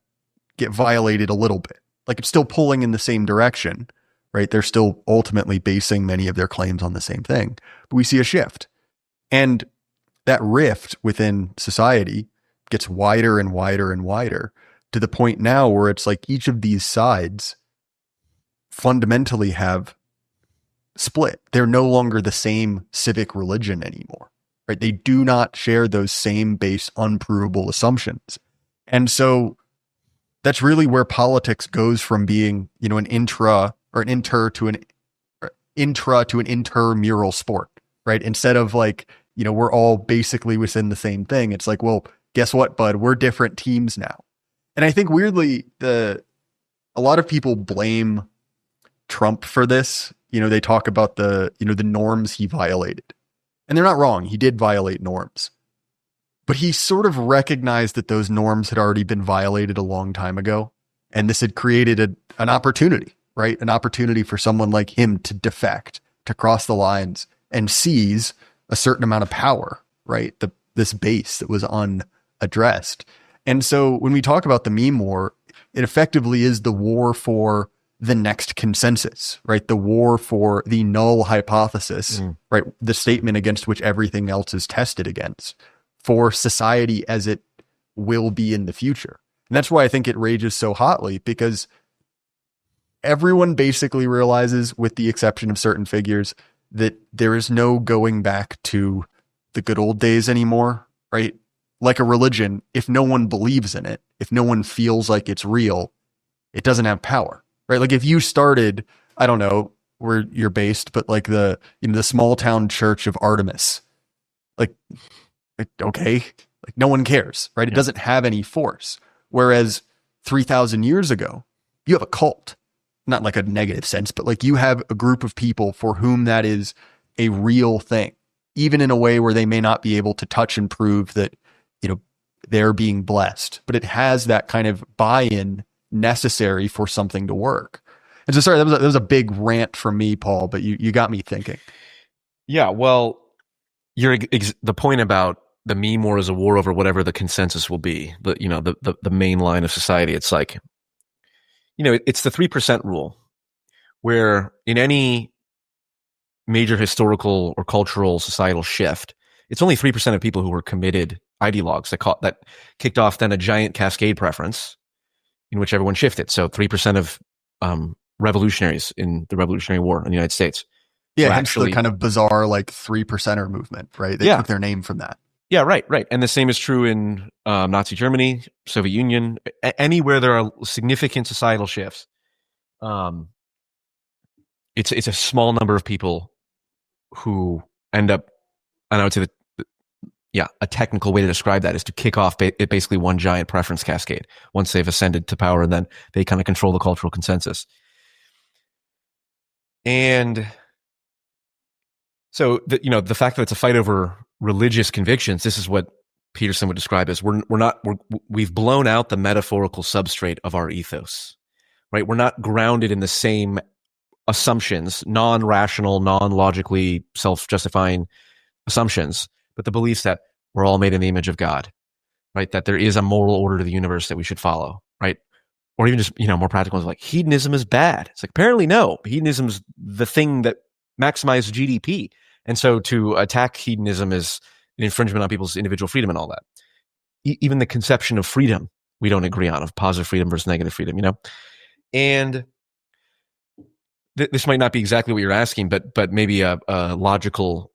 Speaker 2: get violated a little bit. Like it's still pulling in the same direction, right? They're still ultimately basing many of their claims on the same thing, but we see a shift. And that rift within society gets wider and wider and wider to the point now where it's like each of these sides fundamentally have split. They're no longer the same civic religion anymore, right? They do not share those same base unprovable assumptions. And so that's really where politics goes from being, an intra to an intramural sport, right? Instead of like, we're all basically within the same thing. It's like, well, guess what, bud? We're different teams now. And I think weirdly, a lot of people blame Trump for this. They talk about the norms he violated. And they're not wrong. He did violate norms. But he sort of recognized that those norms had already been violated a long time ago. And this had created an opportunity, right? An opportunity for someone like him to defect, to cross the lines and seize a certain amount of power, right? This base that was unaddressed. And so when we talk about the meme war, it effectively is the war for the next consensus, right? The war for the null hypothesis, right? The statement against which everything else is tested against for society as it will be in the future. And that's why I think it rages so hotly, because everyone basically realizes, with the exception of certain figures, that there is no going back to the good old days anymore, right? Like a religion, if no one believes in it, if no one feels like it's real, it doesn't have power, right? Like if you started, I don't know where you're based, but like the small town church of Artemis, like okay, like no one cares, right? It doesn't have any force. Whereas 3,000 years ago, you have a cult, not like a negative sense, but like you have a group of people for whom that is a real thing, even in a way where they may not be able to touch and prove that, they're being blessed, but it has that kind of buy-in necessary for something to work. And so, sorry, that was a big rant from me, Paul, but you got me thinking.
Speaker 3: Yeah, well, the point about the meme war is a war over whatever the consensus will be, the main line of society. It's like, it's the 3% rule, where in any major historical or cultural societal shift, it's only 3% of people who were committed ideologues that kicked off then a giant cascade preference in which everyone shifted. So 3% of revolutionaries in the Revolutionary War in the United States.
Speaker 2: Yeah, hence the kind of bizarre like 3%er movement, right? They took their name from that.
Speaker 3: Yeah, right. And the same is true in Nazi Germany, Soviet Union, anywhere there are significant societal shifts. It's a small number of people who end up, and I would say a technical way to describe that is to kick off basically one giant preference cascade once they've ascended to power, and then they kind of control the cultural consensus. And so, the fact that it's a fight over religious convictions, this is what Peterson would describe as we've blown out the metaphorical substrate of our ethos, right? We're not grounded in the same assumptions, non-rational, non-logically self-justifying assumptions, but the beliefs that we're all made in the image of God, right? That there is a moral order to the universe that we should follow, right? Or even just, more practical ones like hedonism is bad. It's like, apparently no, hedonism is the thing that maximizes GDP. And so to attack hedonism is an infringement on people's individual freedom and all that. Even the conception of freedom, we don't agree on, of positive freedom versus negative freedom, And this might not be exactly what you're asking, but maybe a logical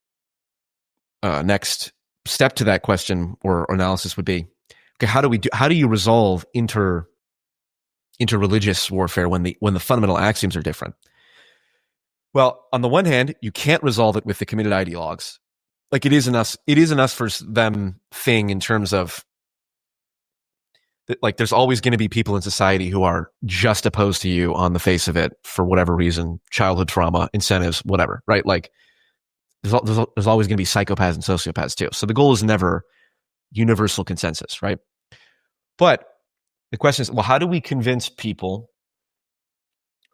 Speaker 3: next step to that question or analysis would be, okay, how do you resolve interreligious warfare when the fundamental axioms are different? Well, on the one hand, you can't resolve it with the committed ideologues. Like it is an us for them thing in terms of like there's always going to be people in society who are just opposed to you on the face of it for whatever reason, childhood trauma, incentives, whatever, right? Like there's always going to be psychopaths and sociopaths too. So the goal is never universal consensus, right? But the question is, well, how do we convince people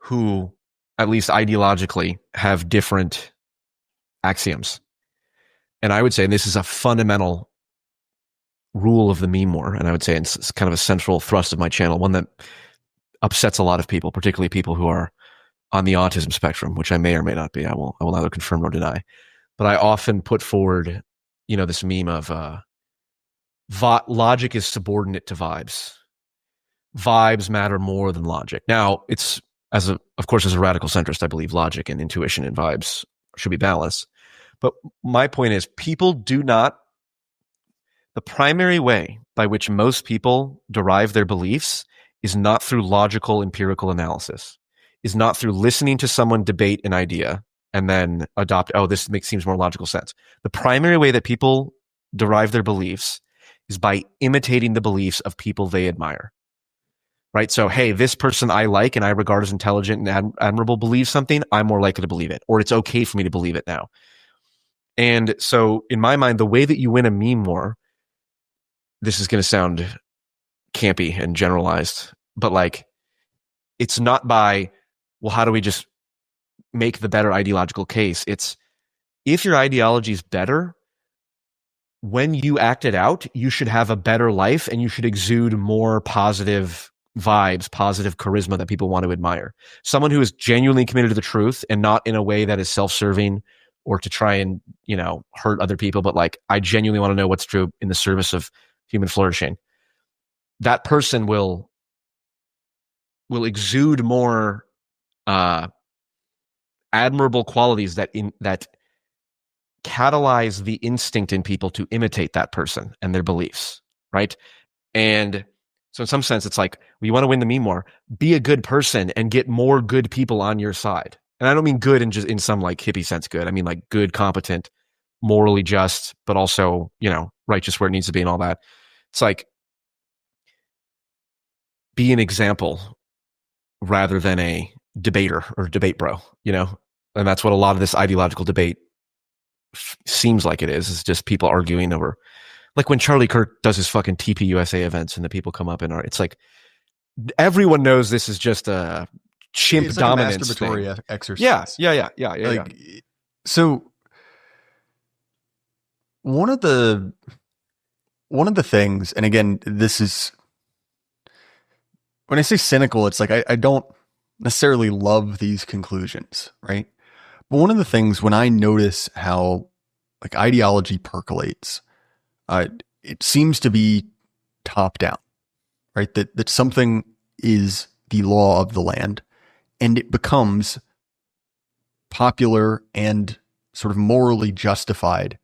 Speaker 3: who, at least ideologically, have different axioms? And I would say, and this is a fundamental rule of the meme war, and I would say it's kind of a central thrust of my channel, one that upsets a lot of people, particularly people who are on the autism spectrum, which I may or may not be. I will neither confirm nor deny. But I often put forward, this meme of logic is subordinate to vibes. Vibes matter more than logic. Now, it's as a radical centrist, I believe logic and intuition and vibes should be balanced. But my point is, the primary way by which most people derive their beliefs is not through logical empirical analysis, is not through listening to someone debate an idea and then adopt, this seems more logical sense. The primary way that people derive their beliefs is by imitating the beliefs of people they admire. Right? So, hey, this person I like and I regard as intelligent and admirable believes something, I'm more likely to believe it, or it's okay for me to believe it now. And so in my mind, the way that you win a meme war, this is going to sound campy and generalized, but like, it's not by, well, how do we just make the better ideological case? It's, if your ideology is better, when you act it out, you should have a better life and you should exude more positive vibes, positive charisma that people want to admire. Someone who is genuinely committed to the truth and not in a way that is self-serving or to try and, hurt other people, but like, I genuinely want to know what's true in the service of human flourishing. That person will exude more admirable qualities that catalyze the instinct in people to imitate that person and their beliefs, right? And so in some sense, it's like, well, you want to win the meme war, be a good person and get more good people on your side. And I don't mean good in some like hippie sense good. I mean like good, competent, morally just, but also, righteous where it needs to be and all that. It's like, be an example rather than a debater or debate bro, And that's what a lot of this ideological debate seems like it is. It's just people arguing over, like when Charlie Kirk does his fucking TPUSA events and the people come up and it's like, everyone knows this is just a chimp dominance
Speaker 2: like a masturbatory
Speaker 3: thing.
Speaker 2: exercise.
Speaker 3: Yeah.
Speaker 2: So one of the things, and again, this is, when I say cynical, it's like, I don't necessarily love these conclusions, right? But one of the things when I notice how like ideology percolates, it seems to be top down, right? That something is the law of the land and it becomes popular and sort of morally justified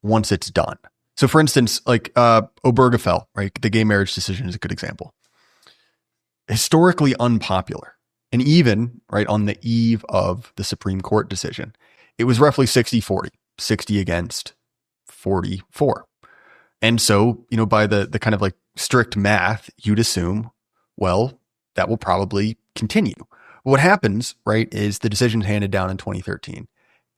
Speaker 2: once it's done. So for instance, like Obergefell, right? The gay marriage decision is a good example. Historically unpopular. And even right on the eve of the Supreme Court decision, it was roughly 60-40, 60 against 44. And so, by the kind of like strict math, you'd assume, well, that will probably continue. What happens, right, is the decision's handed down in 2013.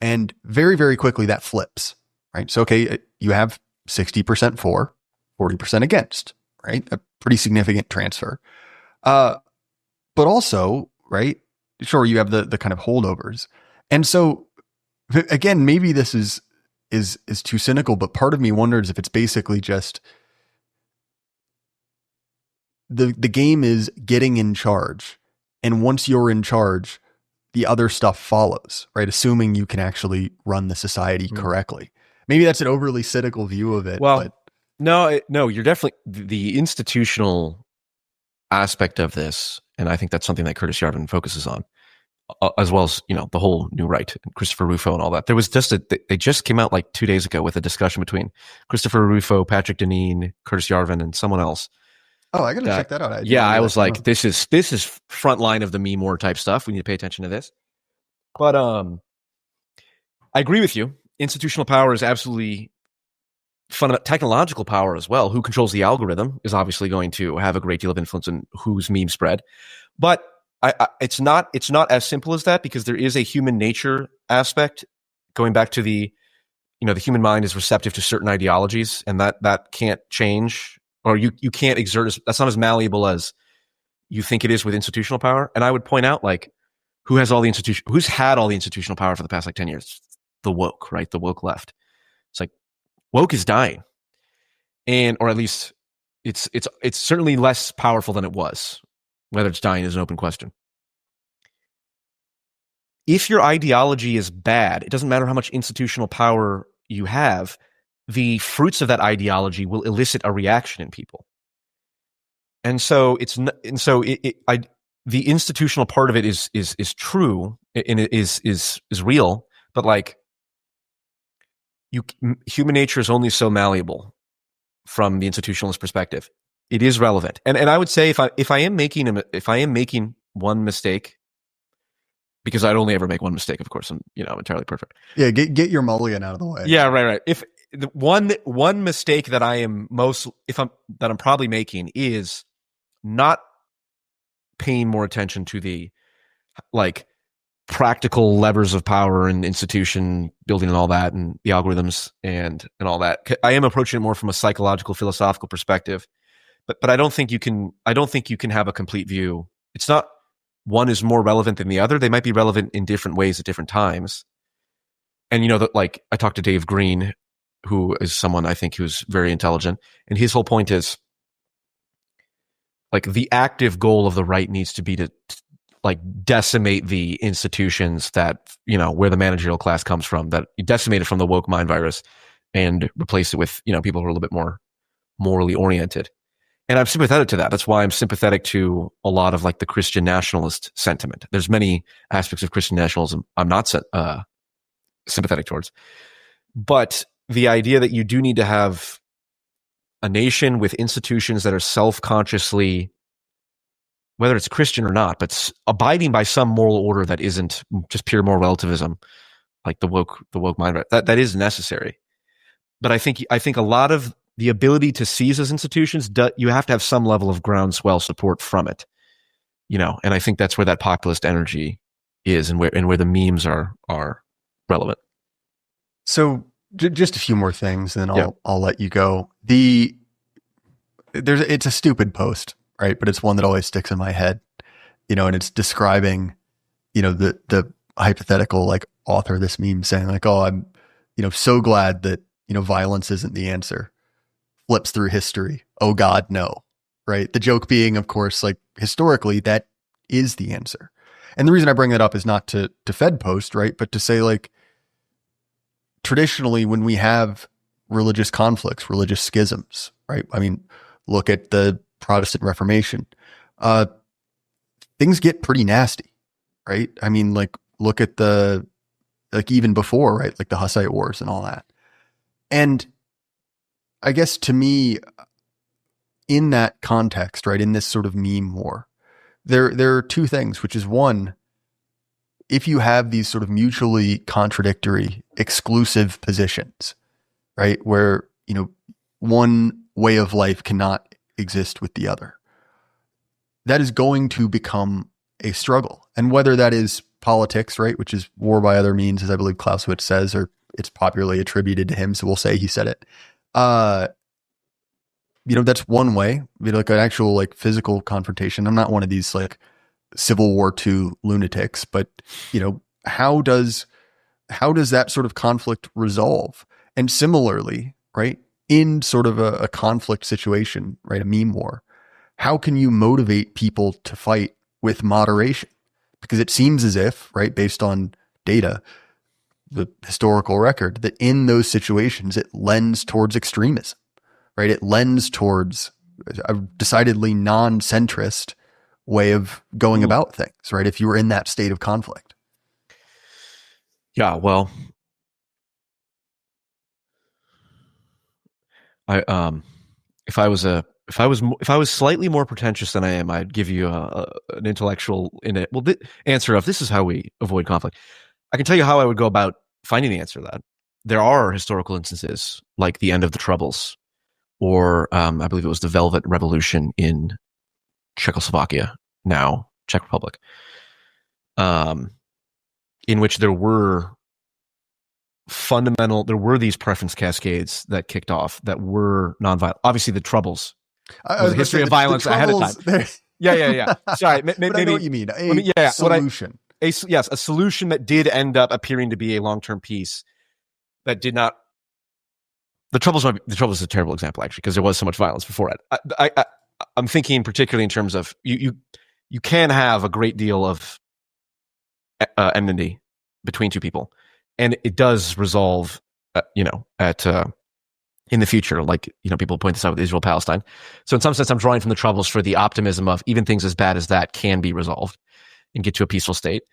Speaker 2: And very, very quickly that flips, right? So, okay, you have 60% for, 40% against, right? A pretty significant transfer. But also, right, sure, you have the kind of holdovers. And so, again, maybe this is too cynical, but part of me wonders if it's basically just the game is getting in charge. And once you're in charge, the other stuff follows, right? Assuming you can actually run the society correctly. Maybe that's an overly cynical view of it.
Speaker 3: Well,
Speaker 2: but
Speaker 3: no, you're definitely the institutional aspect of this. And I think that's something that Curtis Yarvin focuses on, as well as, the whole New Right, Christopher Rufo and all that. There was they just came out like 2 days ago with a discussion between Christopher Rufo, Patrick Deneen, Curtis Yarvin, and someone else.
Speaker 2: Oh, I got to check that out.
Speaker 3: I was like, this is front line of the meme war type stuff. We need to pay attention to this. But I agree with you. Institutional power is absolutely fundamental. Technological power as well. Who controls the algorithm is obviously going to have a great deal of influence in whose memes spread. But it's not as simple as that, because there is a human nature aspect. Going back to the human mind is receptive to certain ideologies, and that can't change. Or you can't exert, that's not as malleable as you think it is with institutional power. And I would point out, like, who's had all the institutional power for the past 10 years? The woke, right? The woke left. It's like, woke is dying. Or at least it's certainly less powerful than it was. Whether it's dying is an open question. If your ideology is bad, it doesn't matter how much institutional power you have, the fruits of that ideology will elicit a reaction in people. And so the institutional part of it is true, and it is real, but like, human nature is only so malleable from the institutionalist perspective. It is relevant. And I would say if I am making one mistake, because I'd only ever make one mistake, of course, I'm entirely perfect.
Speaker 2: Yeah, get your mulligan out of the way.
Speaker 3: Yeah, right. If the one mistake that I'm probably making is not paying more attention to the practical levers of power and institution building and all that, and the algorithms and all that. I am approaching it more from a psychological, philosophical perspective, but I don't think you can have a complete view. It's not one is more relevant than the other. They might be relevant in different ways at different times. And I talked to Dave Green, who is someone I think who's very intelligent, and his whole point is the active goal of the right needs to be to decimate the institutions that where the managerial class comes from, that you decimate it from the woke mind virus and replace it with people who are a little bit more morally oriented. And I'm sympathetic to that. That's why I'm sympathetic to a lot of the Christian nationalist sentiment. There's many aspects of Christian nationalism I'm not sympathetic towards, but the idea that you do need to have a nation with institutions that are self-consciously, whether it's Christian or not, but abiding by some moral order that isn't just pure moral relativism, like the woke mind, that is necessary. But I think a lot of the ability to seize those institutions, you have to have some level of groundswell support from it, and I think that's where that populist energy is, and where the memes are relevant.
Speaker 2: So just a few more things, and then I'll let you go. It's a stupid post, right? But it's one that always sticks in my head, and it's describing, the hypothetical author of this meme saying oh, I'm, so glad that, violence isn't the answer. Flips through history. Oh God, no. Right. The joke being, of course, historically that is the answer. And the reason I bring that up is not to Fed post, right? But to say traditionally when we have religious conflicts, religious schisms, right? I mean, look at the Protestant Reformation. Things get pretty nasty, right? I mean, look at even before, right? The Hussite Wars and all that. And I guess to me, in that context, right, in this sort of meme war, there are two things, which is one, if you have these sort of mutually contradictory, exclusive positions, right, where, one way of life cannot exist with the other, that is going to become a struggle. And whether that is politics, right, which is war by other means, as I believe Clausewitz says, or it's popularly attributed to him, so we'll say he said it. That's one way, like an actual like physical confrontation. I'm not one of these like Civil War II lunatics, but how does that sort of conflict resolve? And similarly, right, in sort of a conflict situation, right, a meme war, how can you motivate people to fight with moderation? Because it seems as if, right, based on data, the historical record, that in those situations, it lends towards extremism, right? It lends towards a decidedly non-centrist way of going about things, right? If you were in that state of conflict.
Speaker 3: Yeah, well, if I was slightly more pretentious than I am, I'd give you an intellectual answer of this is how we avoid conflict. I can tell you how I would go about finding the answer to that. There are historical instances like the end of the Troubles, or I believe it was the Velvet Revolution in Czechoslovakia, now Czech Republic, in which there were these preference cascades that kicked off that were nonviolent. Obviously, the Troubles was a history of violence ahead of time. Yeah. Sorry, maybe
Speaker 2: I know what you mean. Solution.
Speaker 3: A solution that did end up appearing to be a long-term peace that did not. The Troubles is a terrible example, actually, because there was so much violence before it. I'm thinking particularly in terms of you can have a great deal of enmity between two people, and it does resolve, in the future, like, people point this out with Israel-Palestine. So in some sense, I'm drawing from the Troubles for the optimism of even things as bad as that can be resolved and get to a peaceful state.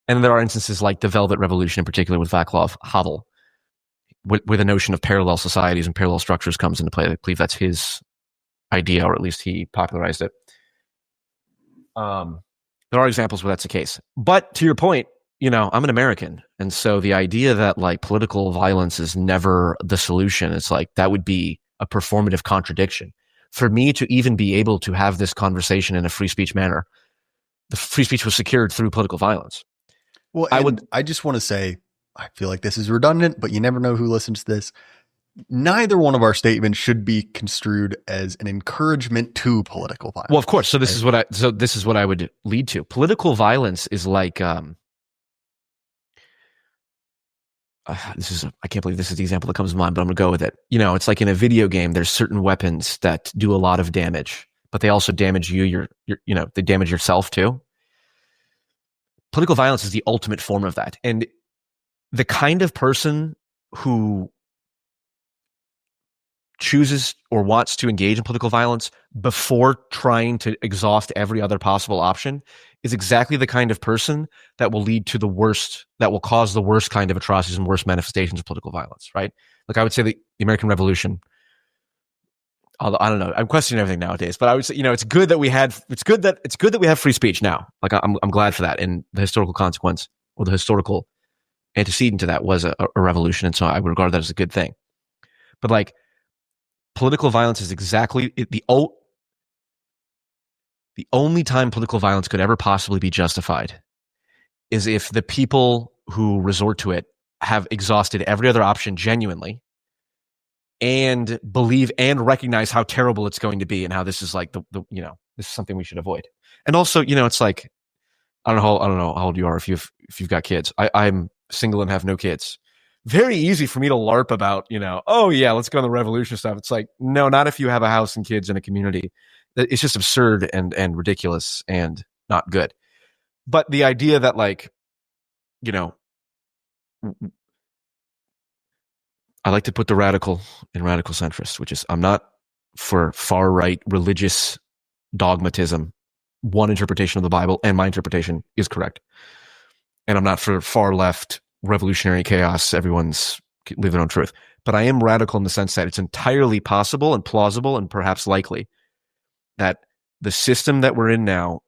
Speaker 3: And then there are instances like the Velvet Revolution, in particular with Václav Havel, where the notion of parallel societies and parallel structures comes into play. I believe that's his idea, or at least he popularized it. There are examples where that's the case. But to your point, I'm an American. And so the idea that like political violence is never the solution, it's like that would be a performative contradiction. For me to even be able to have this conversation in a free speech manner, the free speech was secured through political violence.
Speaker 2: Well, I just want to say, I feel like this is redundant, but you never know who listens to this. Neither one of our statements should be construed as an encouragement to political violence.
Speaker 3: Well, of course. So this is what I would lead to. Political violence is like, I can't believe this is the example that comes to mind, but I'm going to go with it. It's like in a video game, there's certain weapons that do a lot of damage, but they also damage you. They damage yourself too. Political violence is the ultimate form of that. And the kind of person who chooses or wants to engage in political violence before trying to exhaust every other possible option is exactly the kind of person that will lead to that will cause the worst kind of atrocities and worst manifestations of political violence, right? Like I would say the American Revolution, although I don't know, I'm questioning everything nowadays, but I would say, it's good that we have free speech now. Like I'm glad for that. And the historical consequence, or the historical antecedent to that, was a revolution. And so I would regard that as a good thing. But like, political violence is exactly the only time political violence could ever possibly be justified is if the people who resort to it have exhausted every other option genuinely and believe and recognize how terrible it's going to be and how this is like this is something we should avoid. And also, it's like, I don't know how old you are if you've got kids. I'm single and have no kids. Very easy for me to LARP about, oh yeah, let's go on the revolution stuff. It's like, no, not if you have a house and kids in a community. It's just absurd and ridiculous and not good. But the idea that like, I like to put the radical in radical centrist, which is I'm not for far right religious dogmatism. One interpretation of the Bible and my interpretation is correct. And I'm not for far left revolutionary chaos. Everyone's live their own truth. But I am radical in the sense that it's entirely possible and plausible and perhaps likely that the system that we're in now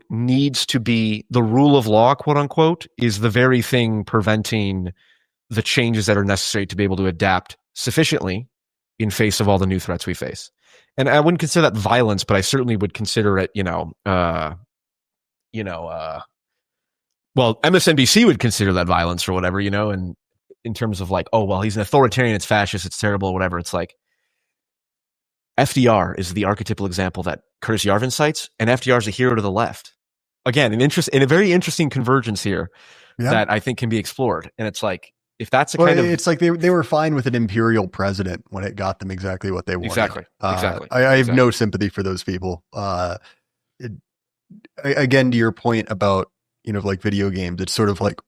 Speaker 3: needs to be the rule of law, quote unquote, is the very thing preventing the changes that are necessary to be able to adapt sufficiently in face of all the new threats we face. And I wouldn't consider that violence, but I certainly would consider it, well, MSNBC would consider that violence or whatever, and in terms of like, oh, well, he's an authoritarian, it's fascist, it's terrible, whatever. It's like FDR is the archetypal example that Curtis Yarvin cites, and FDR is a hero to the left. Again, in a very interesting convergence here that I think can be explored. And it's like, if that's
Speaker 2: it's like they were fine with an imperial president when it got them exactly what they wanted.
Speaker 3: Exactly.
Speaker 2: I have no sympathy for those people. Again, to your point about, like video games, it's sort of like,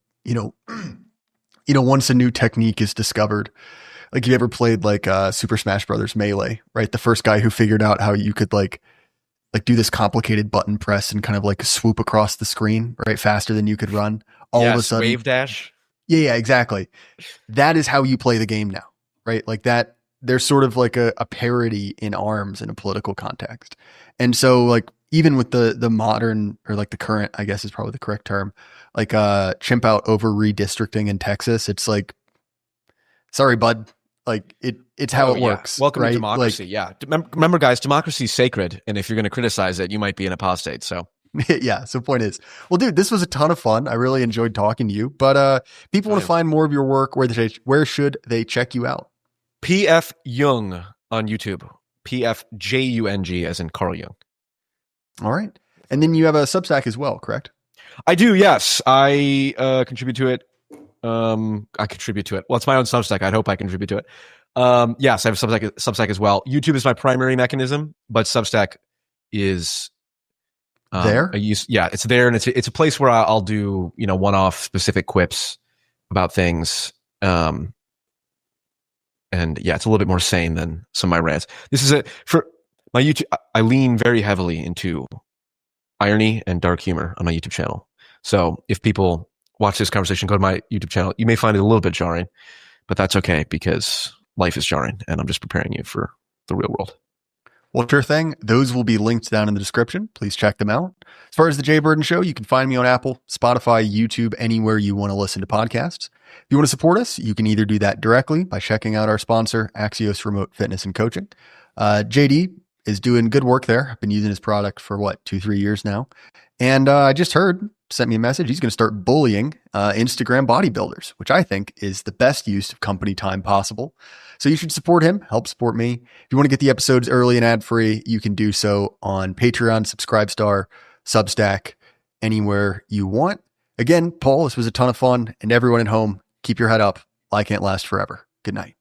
Speaker 2: once a new technique is discovered, like you ever played like Super Smash Brothers Melee, right? The first guy who figured out how you could like do this complicated button press and kind of like swoop across the screen, right? Faster than you could run. All of a sudden,
Speaker 3: wave dash.
Speaker 2: Yeah, exactly. That is how you play the game now, right? Like that, there's sort of like a parody in arms in a political context. And so like, even with the modern, or like the current, I guess is probably the correct term, like chimp out over redistricting in Texas, it's like, sorry, bud. Like it's how it works.
Speaker 3: Welcome
Speaker 2: right?
Speaker 3: to democracy. Remember, guys, democracy is sacred. And if you're going to criticize it, you might be an apostate. So
Speaker 2: yeah. So point is, well, dude, this was a ton of fun. I really enjoyed talking to you, but people want to find more of your work. Where should they check you out?
Speaker 3: PF Jung on YouTube. PFJUNG as in Carl Jung.
Speaker 2: All right. And then you have a Substack as well, correct?
Speaker 3: I do. Yes. I contribute to it. I contribute to it. Well, it's my own Substack. I'd hope I contribute to it. Yes, I have a Substack as well. YouTube is my primary mechanism, but Substack is
Speaker 2: there.
Speaker 3: It's there, and it's a place where I'll do one-off specific quips about things. And yeah, it's a little bit more sane than some of my rants. This is for my YouTube. I lean very heavily into irony and dark humor on my YouTube channel. So if people watch this conversation, go to my YouTube channel, you may find it a little bit jarring, but that's okay because life is jarring and I'm just preparing you for the real world.
Speaker 2: Well, sure thing. Those will be linked down in the description. Please check them out. As far as the Jay Burden Show, you can find me on Apple, Spotify, YouTube, anywhere you want to listen to podcasts. If you want to support us, you can either do that directly by checking out our sponsor, Axios Remote Fitness and Coaching. JD is doing good work there. I've been using his product for 2-3 years now. And I just sent me a message. He's going to start bullying Instagram bodybuilders, which I think is the best use of company time possible. So you should support him, help support me. If you want to get the episodes early and ad-free, you can do so on Patreon, Subscribestar, Substack, anywhere you want. Again, Paul, this was a ton of fun. And everyone at home, keep your head up. Life can't last forever. Good night.